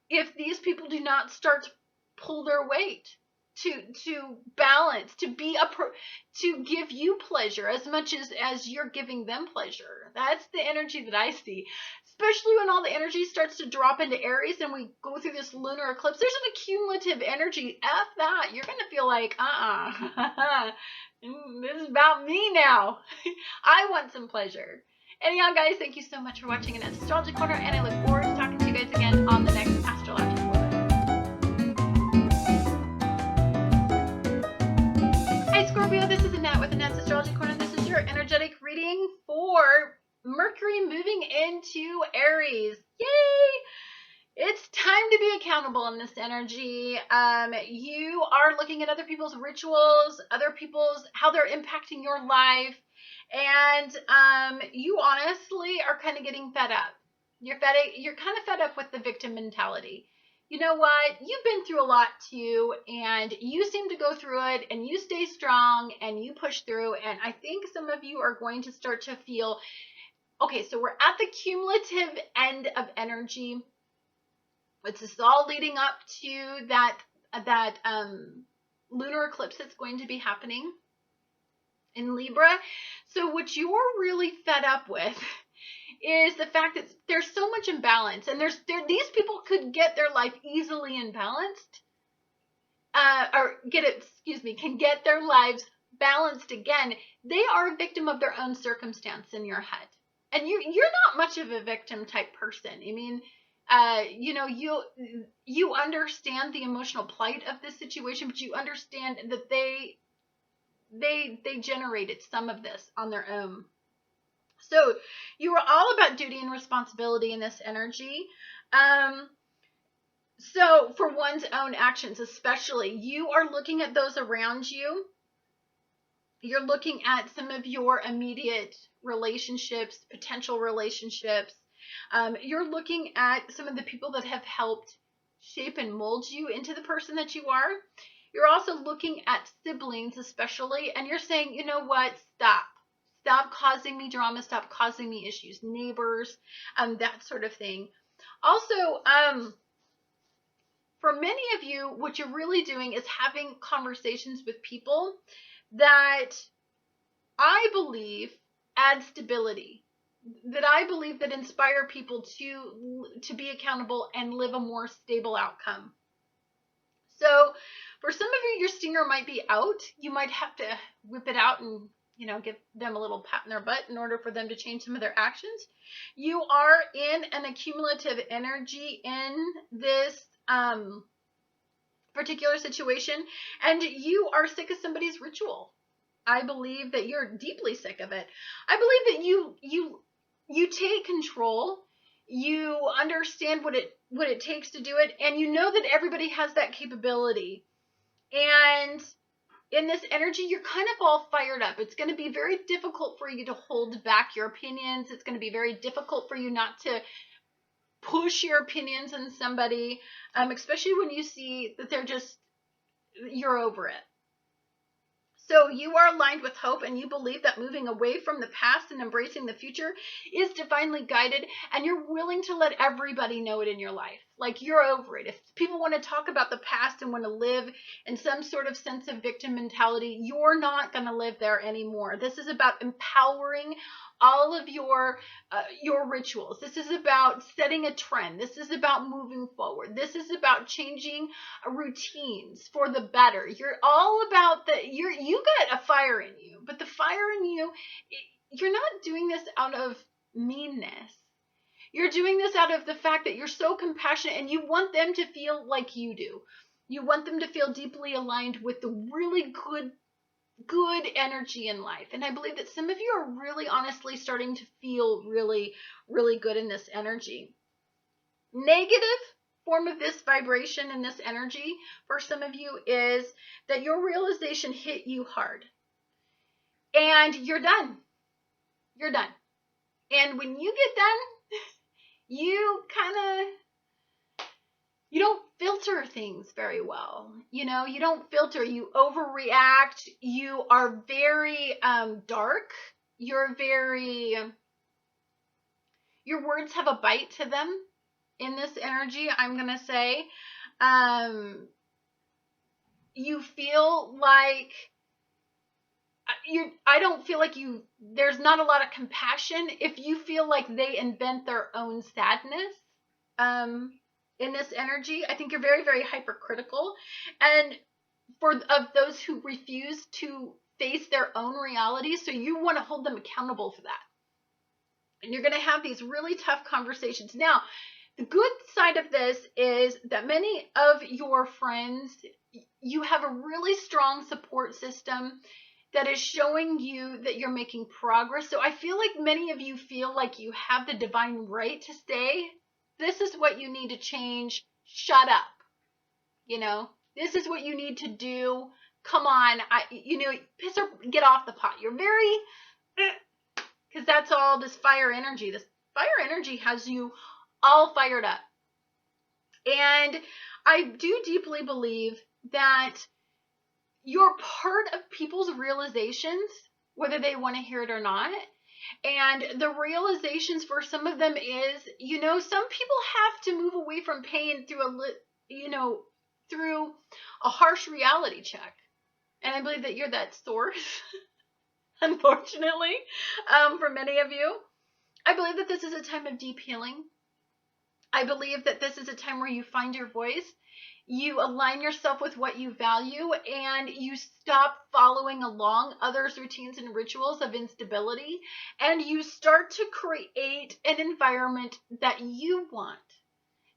if these people do not start to pull their weight, to balance, to give you pleasure as much as you're giving them pleasure. That's the energy that I see. Especially when all the energy starts to drop into Aries and we go through this lunar eclipse, there's an accumulative energy. F that. You're going to feel like, this is about me now. I want some pleasure. Anyhow, guys, thank you so much for watching Annette's Astrology Corner, and I look forward to talking to you guys again on the next astrological one. Hi, Scorpio. This is Annette with Annette's Astrology Corner. This is your energetic reading for Mercury moving into Aries. Yay! It's time to be accountable in this energy. You are looking at other people's rituals, how they're impacting your life, and you honestly are kind of getting fed up. You're kind of fed up with the victim mentality. You know what? You've been through a lot too, and you seem to go through it, and you stay strong, and you push through, and I think some of you are going to start to feel, okay, so we're at the cumulative end of energy. This is all leading up to that lunar eclipse that's going to be happening in Libra. So what you're really fed up with is the fact that there's so much imbalance, and these people could get their life easily imbalanced, can get their lives balanced again. They are a victim of their own circumstance in your head. And you're not much of a victim type person. I mean, You understand the emotional plight of this situation, but you understand that they generated some of this on their own. So you are all about duty and responsibility in this energy. So for one's own actions, especially, you are looking at those around you. You're looking at some of your immediate relationships, potential relationships. You're looking at some of the people that have helped shape and mold you into the person that you are. You're also looking at siblings, especially, and you're saying, you know what, stop causing me drama, stop causing me issues, neighbors, that sort of thing. Also, for many of you, what you're really doing is having conversations with people that I believe add stability, that I believe that inspire people to be accountable and live a more stable outcome. So for some of you, your stinger might be out. You might have to whip it out and, give them a little pat in their butt in order for them to change some of their actions. You are in an accumulative energy in this particular situation, and you are sick of somebody's ritual. I believe that you're deeply sick of it. I believe that you take control. You understand what it takes to do it, and you know that everybody has that capability. And in this energy, you're kind of all fired up. It's going to be very difficult for you to hold back your opinions. It's going to be very difficult for you not to push your opinions on somebody, especially when you see that you're over it. So you are aligned with hope, and you believe that moving away from the past and embracing the future is divinely guided, and you're willing to let everybody know it in your life. Like, you're over it. If people want to talk about the past and want to live in some sort of sense of victim mentality, you're not going to live there anymore. This is about empowering all of your rituals. This is about setting a trend. This is about moving forward. This is about changing routines for the better. You're all about you got a fire in you, but the fire in you, you're not doing this out of meanness. You're doing this out of the fact that you're so compassionate, and you want them to feel like you do. You want them to feel deeply aligned with the really good energy in life. And I believe that some of you are really honestly starting to feel really, really good in this energy. Negative form of this vibration and this energy for some of you is that your realization hit you hard. And you're done. You're done. And when you get done, you don't filter things very well. You don't filter, you overreact. You are very dark. Your words have a bite to them in this energy, I'm going to say. You feel like I don't feel like there's not a lot of compassion if you feel like they invent their own sadness. In this energy, I think you're very, very hypercritical, and of those who refuse to face their own reality, so you want to hold them accountable for that. And you're going to have these really tough conversations. Now, the good side of this is that many of your friends, you have a really strong support system that is showing you that you're making progress. So I feel like many of you feel like you have the divine right to say, this is what you need to change. Shut up. This is what you need to do. Come on. Piss or get off the pot. You're very, because that's all this fire energy. This fire energy has you all fired up. And I do deeply believe that you're part of people's realizations, whether they want to hear it or not. And the realizations for some of them is, some people have to move away from pain through a harsh reality check. And I believe that you're that source, unfortunately, for many of you. I believe that this is a time of deep healing. I believe that this is a time where you find your voice. You align yourself with what you value, and you stop following along others' routines and rituals of instability, and you start to create an environment that you want.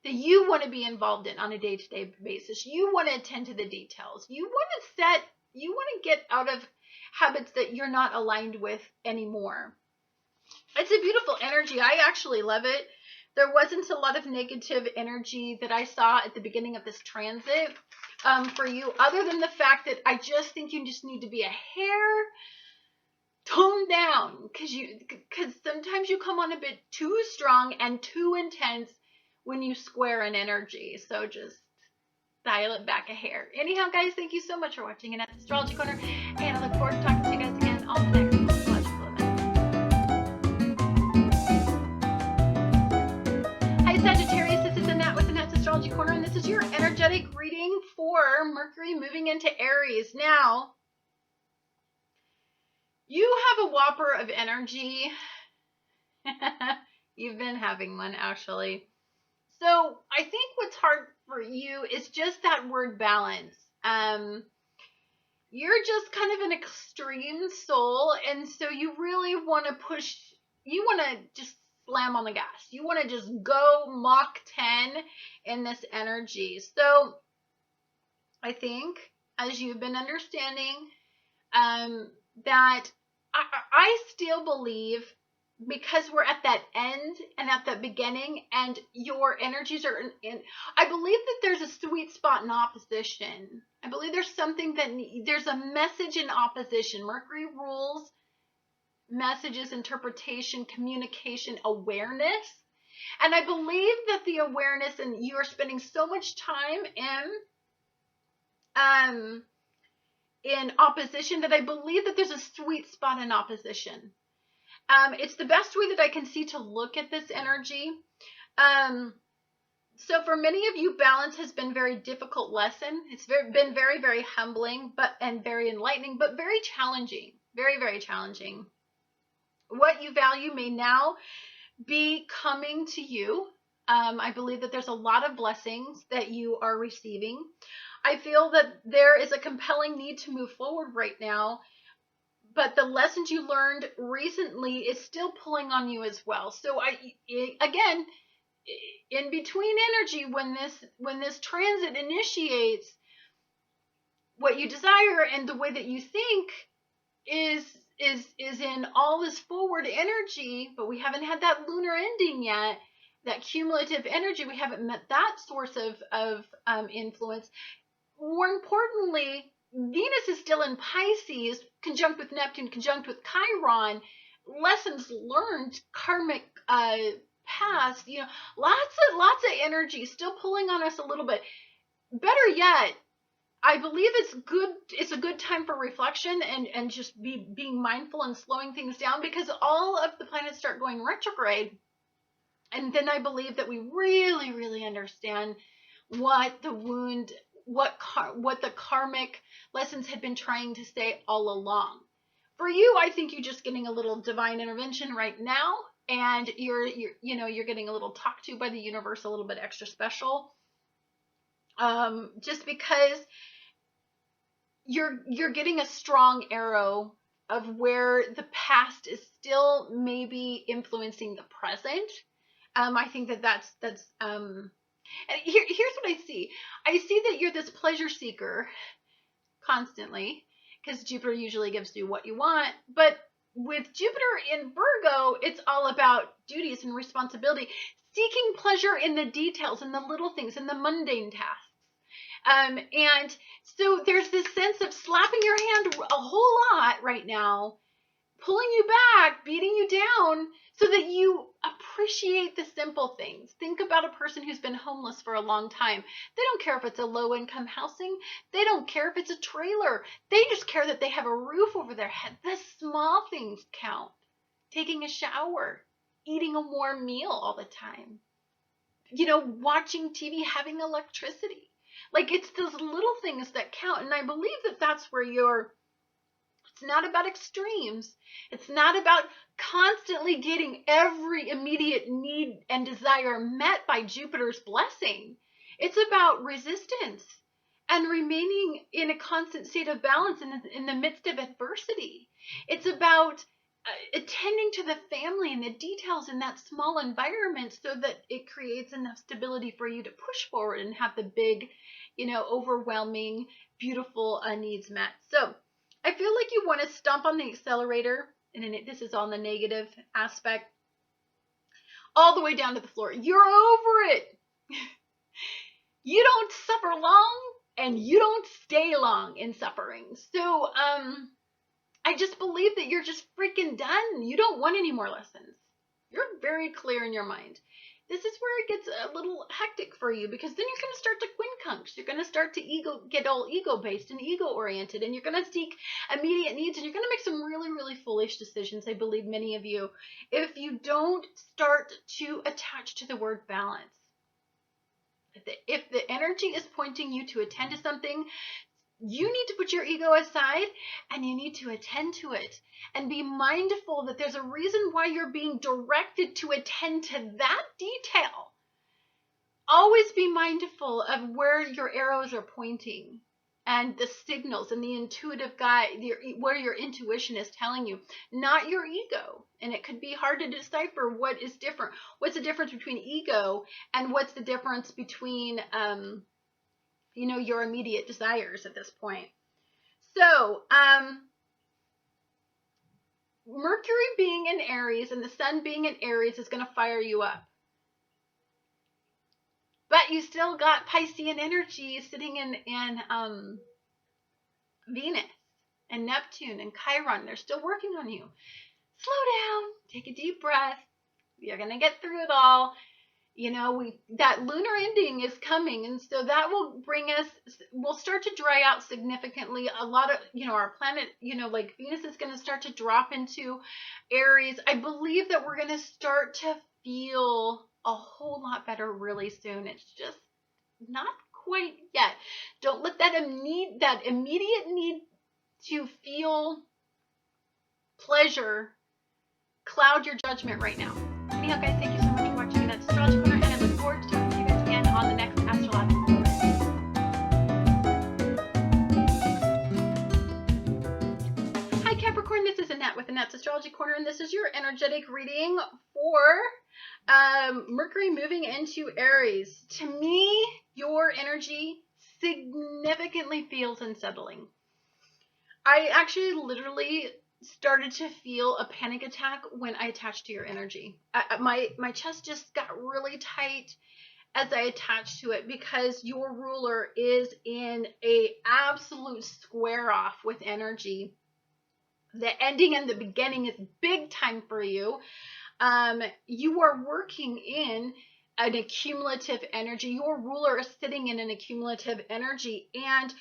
that you want to be involved in on a day-to-day basis. You want to attend to the details. You want to get out of habits that you're not aligned with anymore. It's a beautiful energy. I actually love it. There wasn't a lot of negative energy that I saw at the beginning of this transit for you, other than the fact that I just think you just need to be a hair toned down, because sometimes you come on a bit too strong and too intense when you square an energy. So just dial it back a hair. Anyhow, guys, thank you so much for watching Annette's Astrology Corner, and I look forward to talking to you guys again on the next astrological event. Hi, Sagittarius. This is Annette with Annette's Astrology Corner, and this is your energetic reading for Mercury moving into Aries. Now, you have a whopper of energy. You've been having one, actually. So I think what's hard for you is just that word balance. You're just kind of an extreme soul, and so you really want to push, you want to just slam on the gas. You want to just go Mach 10 in this energy. So I think, as you've been understanding, that I still believe, because we're at that end and at the beginning, and your energies are in, I believe that there's a sweet spot in opposition. I believe there's something there's a message in opposition. Mercury rules messages, interpretation, communication, awareness. And I believe that the awareness, and you are spending so much time in opposition, that I believe that there's a sweet spot in opposition. It's the best way that I can see to look at this energy. So for many of you, balance has been a very difficult lesson. It's been very, very humbling, and very enlightening, but very challenging. Very, very challenging. What you value may now be coming to you. I believe that there's a lot of blessings that you are receiving. I feel that there is a compelling need to move forward right now, but the lessons you learned recently is still pulling on you as well. So again, in between energy, when this transit initiates, what you desire and the way that you think is in all this forward energy, but we haven't had that lunar ending yet, that cumulative energy. We haven't met that source of influence. More importantly, Venus is still in Pisces, conjunct with Neptune, conjunct with Chiron. Lessons learned, karmic past, lots of energy still pulling on us a little bit. Better yet, I believe it's a good time for reflection and just being mindful and slowing things down, because all of the planets start going retrograde. And then I believe that we really, really understand what the wound, what the karmic lessons had been trying to say all along. For you, I think you're just getting a little divine intervention right now, and you're getting a little talked to by the universe, a little bit extra special. Just because you're getting a strong arrow of where the past is still maybe influencing the present. I think that's and here's what I see. I see that you're this pleasure seeker constantly, because Jupiter usually gives you what you want. But with Jupiter in Virgo, it's all about duties and responsibility, seeking pleasure in the details, in the little things, in the mundane tasks. And so there's this sense of slapping your hand a whole lot right now, pulling you back, beating you down, so that you appreciate the simple things. Think about a person who's been homeless for a long time. They don't care if it's a low-income housing. They don't care if it's a trailer. They just care that they have a roof over their head. The small things count. Taking a shower, eating a warm meal all the time, watching TV, having electricity. Like, it's those little things that count. And I believe that that's where it's not about extremes. It's not about constantly getting every immediate need and desire met by Jupiter's blessing. It's about resistance and remaining in a constant state of balance in the midst of adversity. It's about attending to the family and the details in that small environment so that it creates enough stability for you to push forward and have the big, overwhelming, beautiful needs met. So I feel like you want to stomp on the accelerator, and this is on the negative aspect, all the way down to the floor. You're over it. You don't suffer long, and you don't stay long in suffering. So, I just believe that you're just freaking done. You don't want any more lessons. You're very clear in your mind. This is where it gets a little hectic for you, because then you're going to start to quincunx. You're going to start to get all ego-based and ego-oriented, and you're going to seek immediate needs, and you're going to make some really, really foolish decisions, I believe many of you, if you don't start to attach to the word balance. If the energy is pointing you to attend to something, you need to put your ego aside and you need to attend to it and be mindful that there's a reason why you're being directed to attend to that detail. Always be mindful of where your arrows are pointing and the signals and the intuitive guide, where your intuition is telling you, not your ego. And it could be hard to decipher what is different. What's the difference between ego and what's the difference between your immediate desires at this point. So, Mercury being in Aries and the Sun being in Aries is going to fire you up. But you still got Piscean energy sitting in Venus and Neptune and Chiron. They're still working on you. Slow down. Take a deep breath. You're going to get through it all. That lunar ending is coming, and so that will bring us, we'll start to dry out significantly. A lot of, our planet, like Venus is going to start to drop into Aries. I believe that we're going to start to feel a whole lot better really soon. It's just not quite yet. Don't let that immediate need to feel pleasure cloud your judgment right now. Anyhow, guys, thank you so much for watching Annette's Astrology Corner, and I look forward to talking to you guys again on the next astrological corner. Hi, Capricorn. This is Annette with Annette's Astrology Corner, and this is your energetic reading for Mercury moving into Aries. To me, your energy significantly feels unsettling. I actually literally started to feel a panic attack when I attached to your energy. My chest just got really tight as I attached to it, because your ruler is in a absolute square off with energy. The ending and the beginning is big time for you. You are working in an accumulative energy. Your ruler is sitting in an accumulative energy, and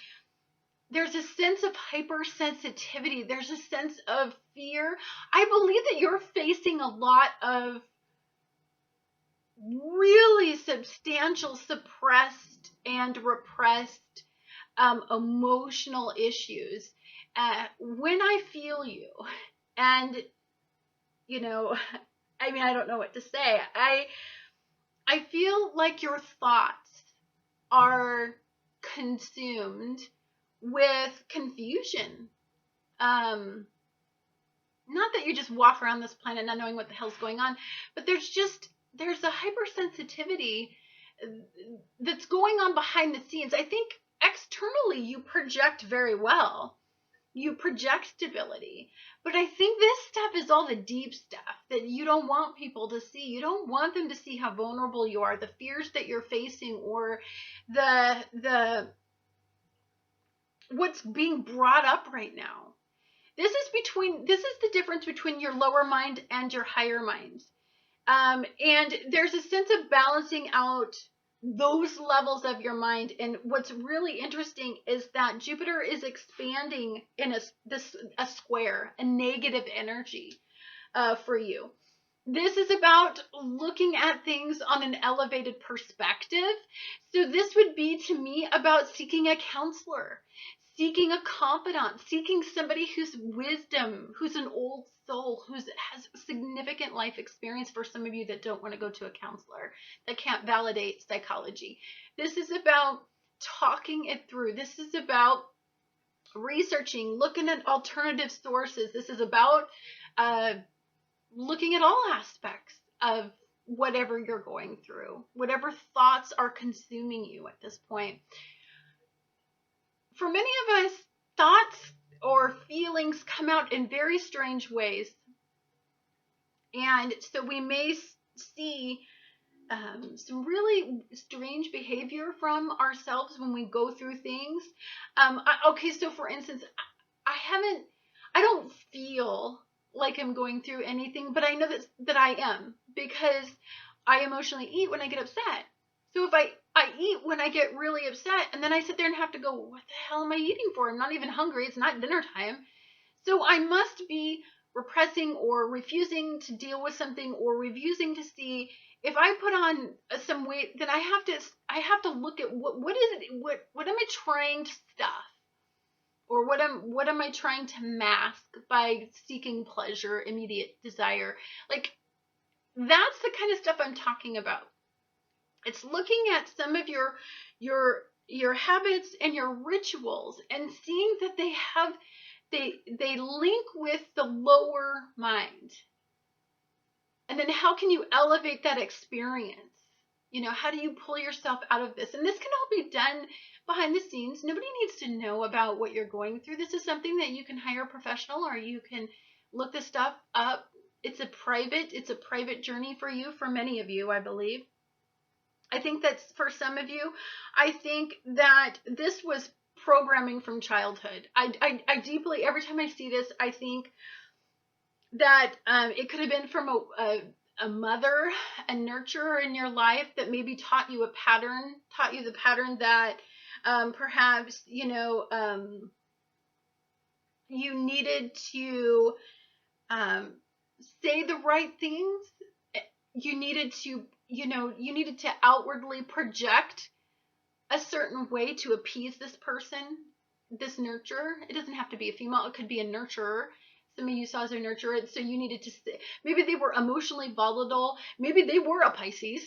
there's a sense of hypersensitivity. There's a sense of fear. I believe that you're facing a lot of really substantial, suppressed and repressed emotional issues. When I feel you, and, I don't know what to say. I feel like your thoughts are consumed with confusion. Not that you just walk around this planet not knowing what the hell's going on, but there's a hypersensitivity that's going on behind the scenes. I think externally you project very well. You project stability. But I think this stuff is all the deep stuff that you don't want people to see. You don't want them to see how vulnerable you are, the fears that you're facing, or the what's being brought up right now. This is the difference between your lower mind and your higher mind. And there's a sense of balancing out those levels of your mind. And what's really interesting is that Jupiter is expanding in a square, a negative energy for you. This is about looking at things on an elevated perspective. So this would be, to me, about seeking a counselor, seeking a confidant, seeking somebody whose wisdom, who's an old soul, who has significant life experience, for some of you that don't want to go to a counselor, that can't validate psychology. This is about talking it through. This is about researching, looking at alternative sources. This is about looking at all aspects of whatever you're going through, whatever thoughts are consuming you at this point. For many of us, thoughts or feelings come out in very strange ways. And so we may see some really strange behavior from ourselves when we go through things. Okay, so for instance, I don't feel like I'm going through anything, but I know that I am, because I emotionally eat when I get upset. So if I eat when I get really upset, and then I sit there and have to go, what the hell am I eating for? I'm not even hungry. It's not dinner time. So I must be repressing or refusing to deal with something, or refusing to see. If I put on some weight, then I have to look at what is it? What am I trying to stuff? Or what am I trying to mask by seeking pleasure, immediate desire? Like, that's the kind of stuff I'm talking about. It's looking at some of your habits and your rituals and seeing that they link with the lower mind. And then how can you elevate that experience? How do you pull yourself out of this? And this can all be done behind the scenes. Nobody needs to know about what you're going through. This is something that you can hire a professional, or you can look this stuff up. It's a private journey for you, for many of you, I believe. I think that's for some of you. I think that this was programming from childhood. I deeply, every time I see this, I think that it could have been from a mother, a nurturer in your life that maybe taught you the pattern that perhaps, you needed to say the right things. You needed to outwardly project a certain way to appease this person, this nurturer. It doesn't have to be a female. It could be a nurturer. Some of you saw as a nurturer, so you needed to say, maybe they were emotionally volatile. Maybe they were a Pisces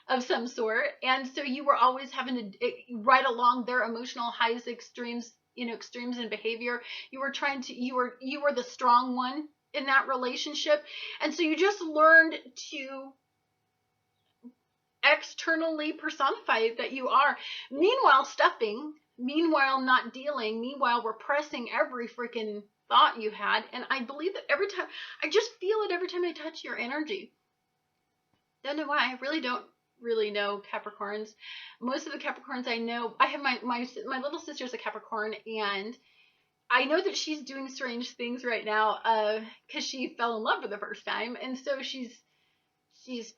of some sort. And so you were always having to ride along their emotional highs, extremes in behavior. You were the strong one in that relationship. And so you just learned to externally personify that you are. Meanwhile, stuffing, meanwhile, not dealing, meanwhile, repressing every freaking thought you had. And I believe that every time, I just feel it every time I touch your energy. Don't know why. I really don't really know Capricorns. Most of the Capricorns I know, I have my little sister's a Capricorn, and I know that she's doing strange things right now because she fell in love for the first time, and so she's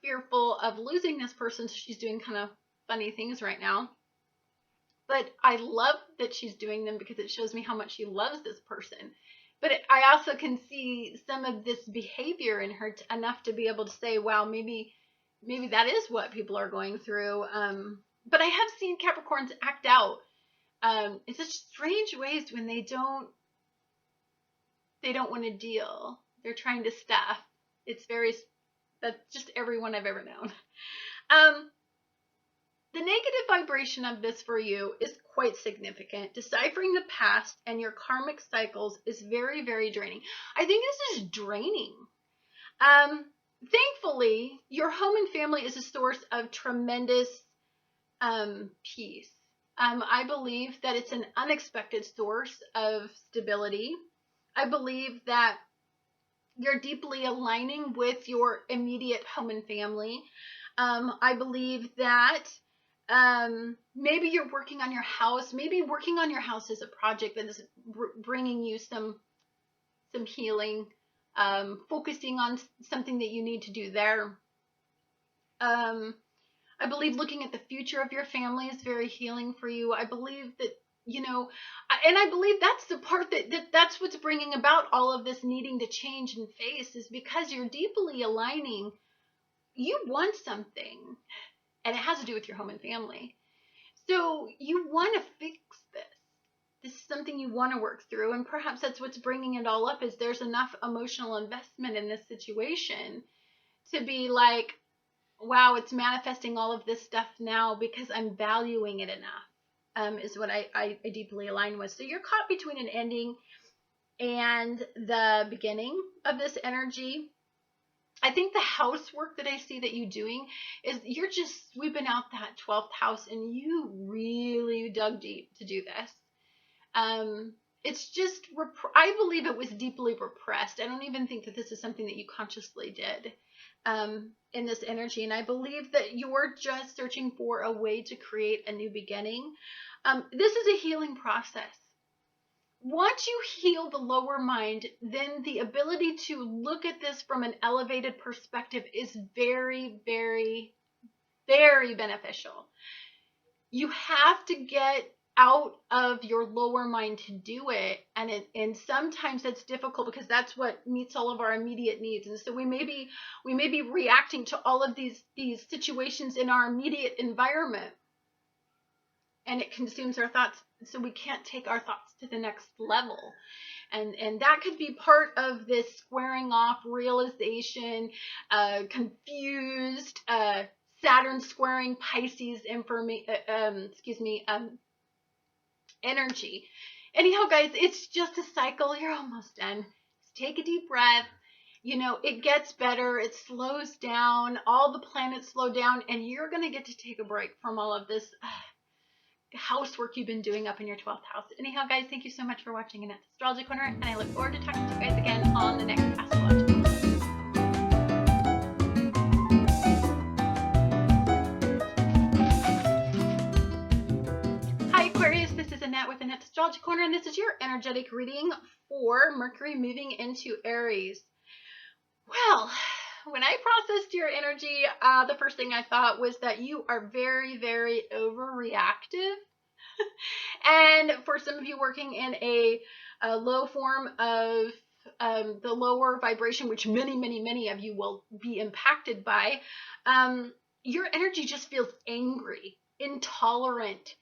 fearful of losing this person, so she's doing kind of funny things right now. But I love that she's doing them because it shows me how much she loves this person. But I also can see some of this behavior in her enough to be able to say, wow, maybe that is what people are going through. But I have seen Capricorns act out in such strange ways when they don't want to deal. They're trying to stuff. That's just everyone I've ever known. The negative vibration of this for you is quite significant. Deciphering the past and your karmic cycles is very, very draining. I think this is draining. Thankfully, your home and family is a source of tremendous peace. I believe that it's an unexpected source of stability. I believe that you're deeply aligning with your immediate home and family. I believe that maybe you're working on your house. Maybe working on your house is a project that is bringing you some healing, focusing on something that you need to do there. I believe looking at the future of your family is very healing for you. I believe that, and I believe that's the part that's what's bringing about all of this needing to change and face, is because you're deeply aligning. You want something, and it has to do with your home and family. So you want to fix this. This is something you want to work through, and perhaps that's what's bringing it all up, is there's enough emotional investment in this situation to be like, wow, it's manifesting all of this stuff now because I'm valuing it enough, is what I deeply align with. So you're caught between an ending and the beginning of this energy. I think the housework that I see that you doing is you're just sweeping out that 12th house, and you really dug deep to do this. It's just, I believe it was deeply repressed. I don't even think that this is something that you consciously did in this energy. And I believe that you're just searching for a way to create a new beginning. This is a healing process. Once you heal the lower mind, then the ability to look at this from an elevated perspective is very, very, very beneficial. You have to get out of your lower mind to do it, and sometimes it's difficult because that's what meets all of our immediate needs. And so we may be reacting to all of these situations in our immediate environment, and it consumes our thoughts, so we can't take our thoughts to the next level. And that could be part of this squaring off, realization, confused, Saturn squaring Pisces energy. Anyhow, guys, it's just a cycle. You're almost done. Just take a deep breath. You know, it gets better. It slows down. All the planets slow down, and you're going to get to take a break from all of this housework you've been doing up in your 12th house. Anyhow, guys, thank you so much for watching Annette's Astrology Corner, and I look forward to talking to you guys again on the next astrological. Hi, Aquarius. This is Annette with Annette's Astrology Corner, and this is your energetic reading for Mercury moving into Aries. Well, when I processed your energy, the first thing I thought was that you are very, very overreactive. And for some of you working in a low form of the lower vibration, which many of you will be impacted by, your energy just feels angry, intolerant,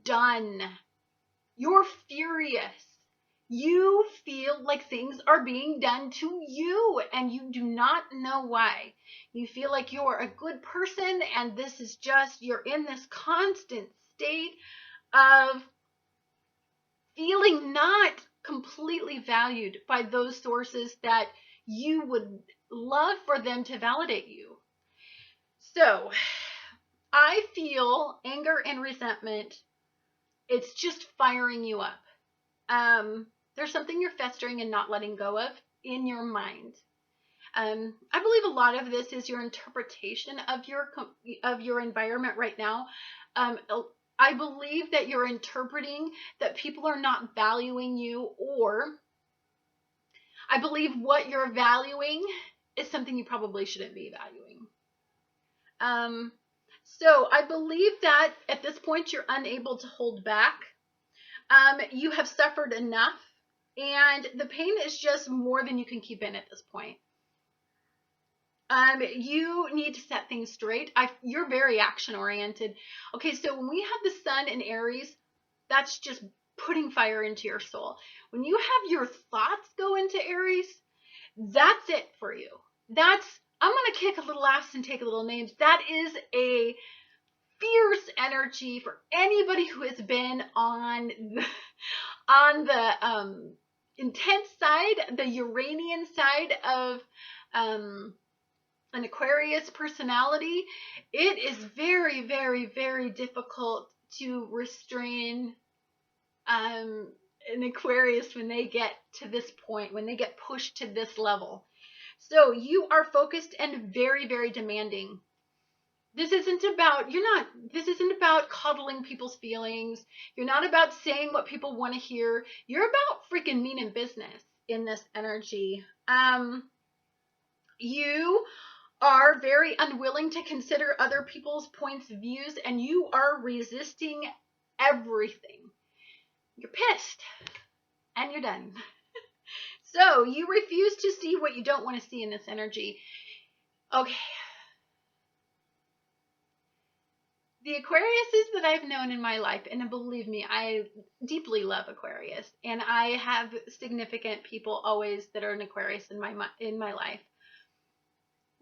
done. You're furious. You feel like things are being done to you, and you do not know why. You feel like you're a good person, and this is just, you're in this constant state of feeling not completely valued by those sources that you would love for them to validate you. So I feel anger and resentment. It's just firing you up. There's something you're festering and not letting go of in your mind. I believe a lot of this is your interpretation of your environment right now. I believe that you're interpreting that people are not valuing you, or I believe what you're valuing is something you probably shouldn't be valuing. So I believe that at this point you're unable to hold back. You have suffered enough, and the pain is just more than you can keep in at this point. You need to set things straight. You're very action oriented. Okay, so when we have the sun in Aries, that's just putting fire into your soul. When you have your thoughts go into Aries, that's it for you. I'm going to kick a little ass and take a little names. That is a fierce energy for anybody who has been on the intense side, the Uranian side of an Aquarius personality. It is very, very, very difficult to restrain an Aquarius when they get to this point, when they get pushed to this level. So you are focused and very, very demanding. This isn't about coddling people's feelings. You're not about saying what people want to hear. You're about freaking meaning business in this energy. You are very unwilling to consider other people's points of views, and you are resisting everything. You're pissed, and you're done. So you refuse to see what you don't want to see in this energy. Okay. The Aquariuses that I've known in my life, and believe me, I deeply love Aquarius, and I have significant people always that are an Aquarius in my life.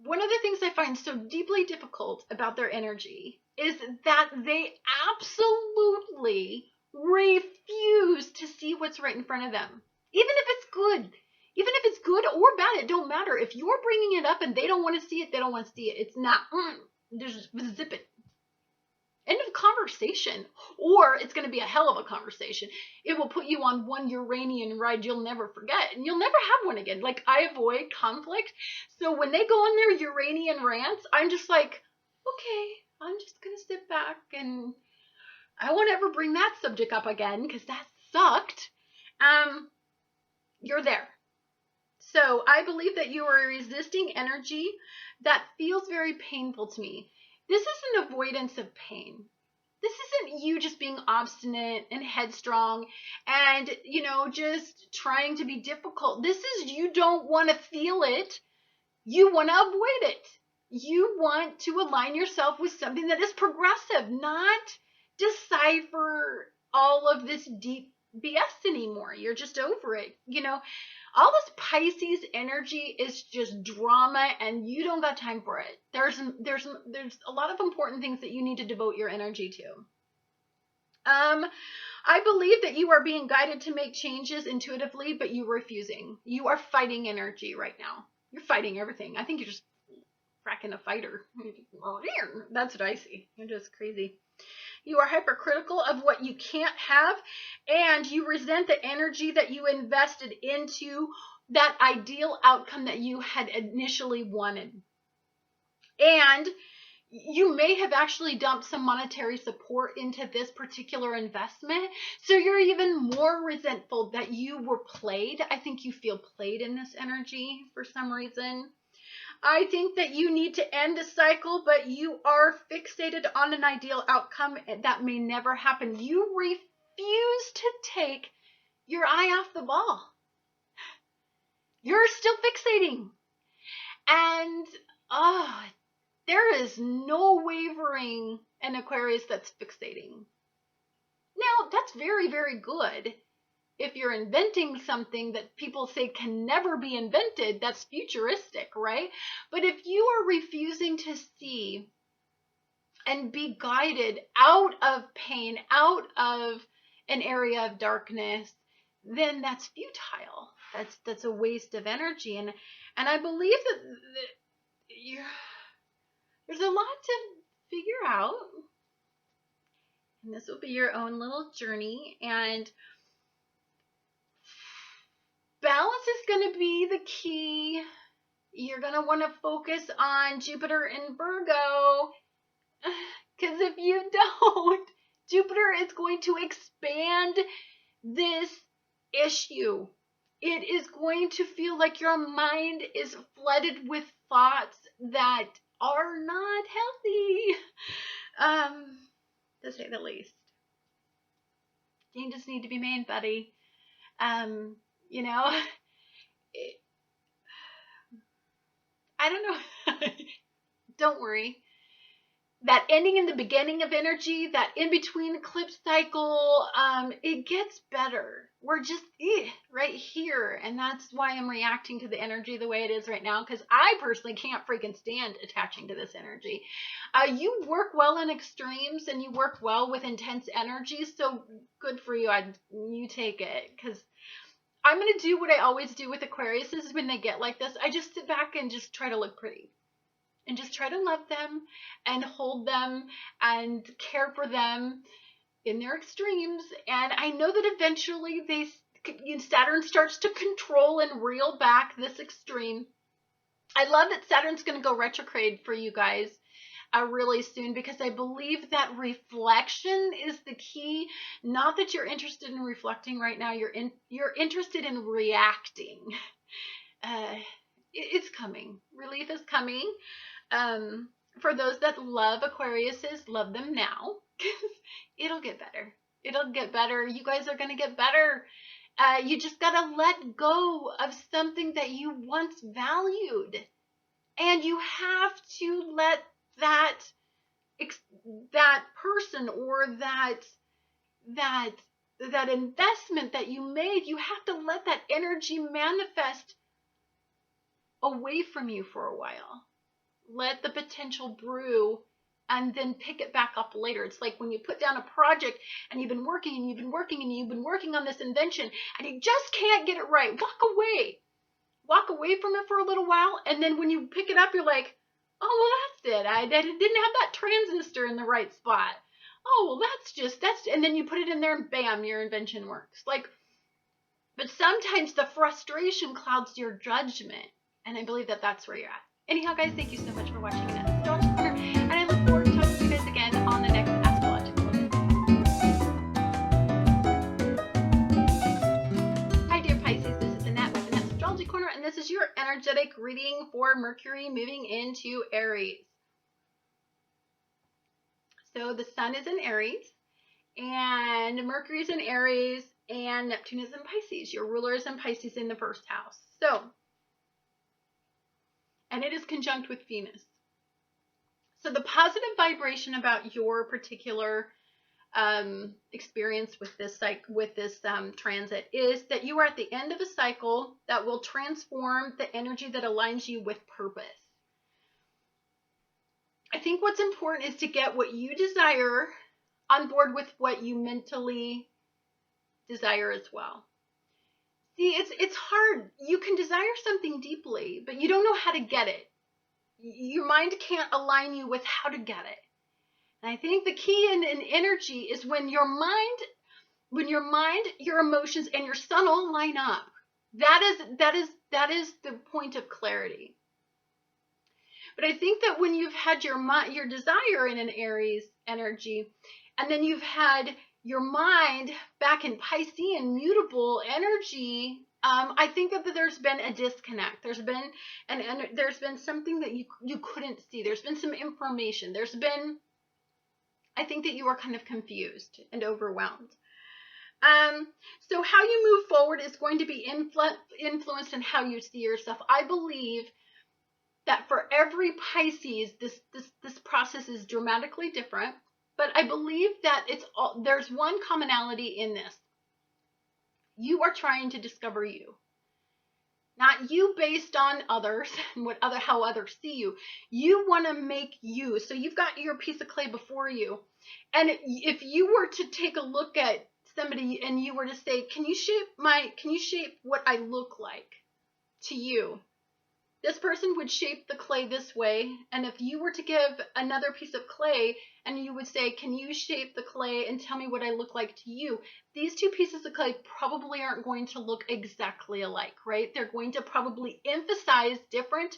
One of the things I find so deeply difficult about their energy is that they absolutely refuse to see what's right in front of them. Even if it's good. Even if it's good or bad, it don't matter. If you're bringing it up and they don't want to see it, they don't want to see it. It's not, just zip it. End of conversation. Or it's going to be a hell of a conversation. It will put you on one Uranian ride you'll never forget. And you'll never have one again. Like, I avoid conflict. So when they go on their Uranian rants, I'm just like, okay, I'm just going to sit back and I won't ever bring that subject up again because that sucked. You're there. So I believe that you are resisting energy that feels very painful to me. This is an avoidance of pain. This isn't you just being obstinate and headstrong and, just trying to be difficult. This is you don't want to feel it. You want to avoid it. You want to align yourself with something that is progressive, not decipher all of this deep BS anymore. You're just over it. All this Pisces energy is just drama and you don't got time for it. There's a lot of important things that you need to devote your energy to. I believe that you are being guided to make changes intuitively, but you're refusing. You are fighting energy right now. You're fighting everything. I think you're just fracking a fighter. That's what I see. You're just crazy. You are hypercritical of what you can't have, and you resent the energy that you invested into that ideal outcome that you had initially wanted. And you may have actually dumped some monetary support into this particular investment, so you're even more resentful that you were played. I think you feel played in this energy for some reason. I think that you need to end the cycle, but you are fixated on an ideal outcome that may never happen. You refuse to take your eye off the ball. You're still fixating. And there is no wavering in Aquarius that's fixating. Now, that's very, very good. If you're inventing something that people say can never be invented, that's futuristic, right? But if you are refusing to see and be guided out of pain, out of an area of darkness, then that's futile. That's a waste of energy. And I believe that there's a lot to figure out. And this will be your own little journey. And balance is going to be the key. You're going to want to focus on Jupiter in Virgo, because if you don't, Jupiter is going to expand this issue. It is going to feel like your mind is flooded with thoughts that are not healthy, to say the least. Changes need to be made, buddy. I don't know. Don't worry. That ending in the beginning of energy, that in-between eclipse cycle, it gets better. We're just right here. And that's why I'm reacting to the energy the way it is right now, because I personally can't freaking stand attaching to this energy. You work well in extremes and you work well with intense energy, so good for you. You take it, because I'm going to do what I always do with Aquarius is when they get like this, I just sit back and just try to look pretty. And just try to love them and hold them and care for them in their extremes. And I know that eventually Saturn starts to control and reel back this extreme. I love that Saturn's going to go retrograde for you guys really soon, because I believe that reflection is the key. Not that you're interested in reflecting right now. You're interested in reacting. It's coming. Relief is coming. For those that love Aquariuses, love them now. It'll get better. It'll get better. You guys are going to get better. You just got to let go of something that you once valued. And you have to let that person or that investment that you made, you have to let that energy manifest away from you for a while. Let the potential brew and then pick it back up later. It's like when you put down a project and you've been working and you've been working and you've been working on this invention and you just can't get it right. Walk away from it for a little while, and then when you pick it up, you're like, oh, well, that's it. I didn't have that transistor in the right spot. Oh, well, and then you put it in there and bam, your invention works. Like, but sometimes the frustration clouds your judgment, and I believe that that's where you're at. Anyhow, guys, thank you so much for watching this Astrology Corner, and I look forward to talking to you guys again on the next astrological event. Hi, dear Pisces. This is Annette with Annette's Astrology Corner, and this is your energetic reading for Mercury moving into Aries. So the Sun is in Aries, and Mercury is in Aries, and Neptune is in Pisces. Your ruler is in Pisces in the first house. So, and it is conjunct with Venus. So the positive vibration about your particular experience with this transit is that you are at the end of a cycle that will transform the energy that aligns you with purpose. I think what's important is to get what you desire on board with what you mentally desire as well. See, it's hard. You can desire something deeply, but you don't know how to get it. Your mind can't align you with how to get it. And I think the key in energy is when your mind, your emotions, and your sun all line up. That is the point of clarity. But I think that when you've had your desire in an Aries energy, and then you've had your mind back in Piscean mutable energy, I think that there's been a disconnect. There's been something that you couldn't see. There's been some information. I think that you are kind of confused and overwhelmed. So how you move forward is going to be influenced in how you see yourself. I believe that for every Pisces, this process is dramatically different. But I believe that there's one commonality in this. You are trying to discover you. Not you based on others and how others see you. You want to make you. So you've got your piece of clay before you. And if you were to take a look at somebody and you were to say, can you shape what I look like to you? This person would shape the clay this way, and if you were to give another piece of clay and you would say, can you shape the clay and tell me what I look like to you? These two pieces of clay probably aren't going to look exactly alike, right? They're going to probably emphasize different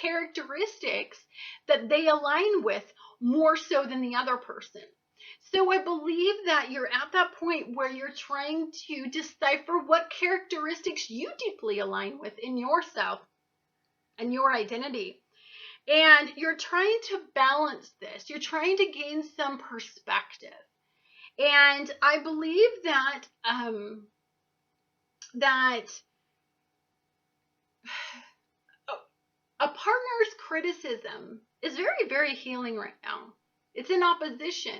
characteristics that they align with more so than the other person. So I believe that you're at that point where you're trying to decipher what characteristics you deeply align with in yourself and your identity. And you're trying to balance this. You're trying to gain some perspective. And I believe that a partner's criticism is very, very healing right now. It's in opposition.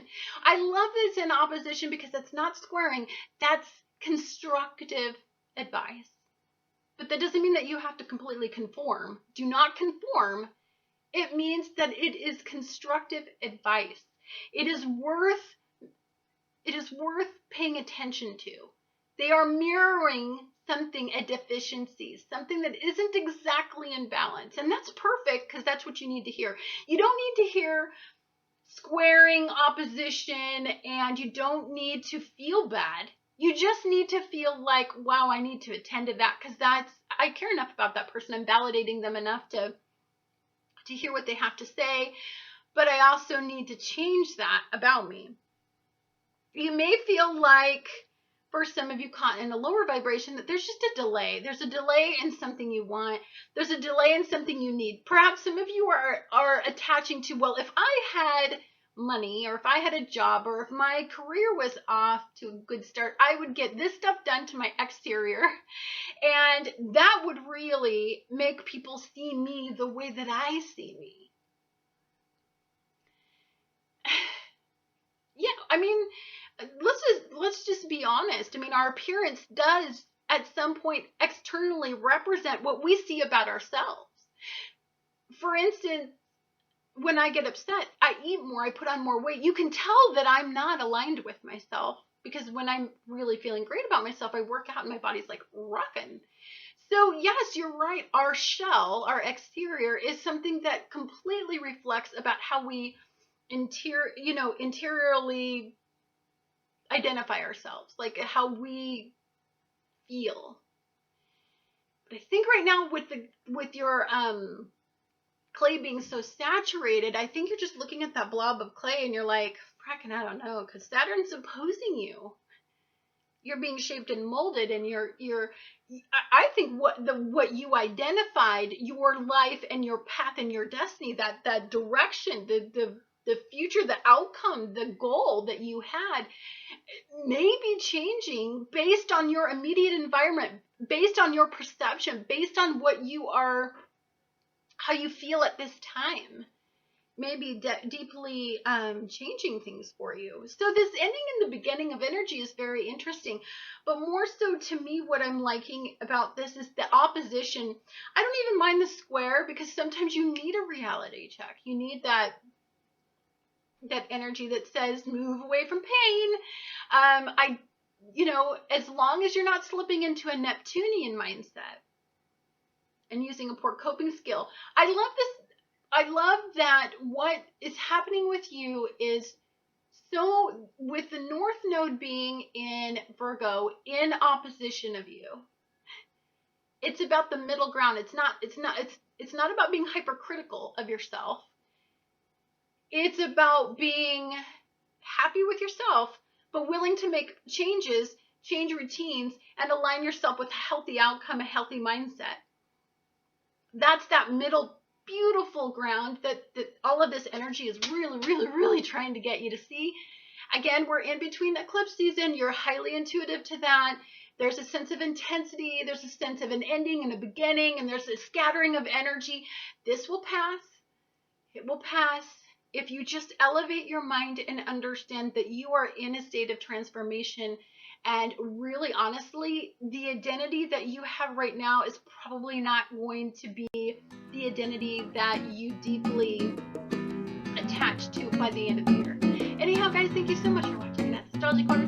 I love it's in opposition because it's not squaring. That's constructive advice. But that doesn't mean that you have to completely conform. Do not conform. It means that it is constructive advice. It is worth paying attention to. They are mirroring something, a deficiency, something that isn't exactly in balance. And that's perfect because that's what you need to hear. You don't need to hear squaring, opposition, and you don't need to feel bad. You just need to feel like, wow, I need to attend to that because I care enough about that person. I'm validating them enough to hear what they have to say, but I also need to change that about me. You may feel like, for some of you caught in a lower vibration, that there's just a delay. There's a delay in something you want. There's a delay in something you need. Perhaps some of you are attaching to, well, if I had money, or if I had a job, or if my career was off to a good start, I would get this stuff done to my exterior, and that would really make people see me the way that I see me. Yeah, I mean, let's just be honest. I mean, our appearance does at some point externally represent what we see about ourselves. For instance, when I get upset, I eat more, I put on more weight. You can tell that I'm not aligned with myself, because when I'm really feeling great about myself, I work out and my body's like rocking. So yes, you're right. Our shell, our exterior, is something that completely reflects about how we interiorly identify ourselves, like how we feel. But I think right now with your clay being so saturated, I think you're just looking at that blob of clay and you're like, fracking, I don't know, because Saturn's opposing you. You're being shaped and molded, and I think what you identified, your life and your path and your destiny, that direction, the future, the outcome, the goal that you had may be changing based on your immediate environment, based on your perception, based on what you are, how you feel at this time. Maybe deeply changing things for you. So this ending and the beginning of energy is very interesting. But more so to me, what I'm liking about this is the opposition. I don't even mind the square, because sometimes you need a reality check. You need that energy that says move away from pain. As long as you're not slipping into a Neptunian mindset and using a poor coping skill. I love that what is happening with you is, so with the North Node being in Virgo in opposition of you, it's about the middle ground. It's not about being hypercritical of yourself. It's about being happy with yourself, but willing to make changes, change routines, and align yourself with a healthy outcome, a healthy mindset. That's that middle beautiful ground that all of this energy is really, really, really trying to get you to see. Again, we're in between eclipse season. You're highly intuitive to that. There's a sense of intensity. There's a sense of an ending and a beginning, and there's a scattering of energy. This will pass. It will pass if you just elevate your mind and understand that you are in a state of transformation. And really, honestly, the identity that you have right now is probably not going to be the identity that you deeply attach to by the end of the year. Anyhow, guys, thank you so much for watching. That's Astrology Corner.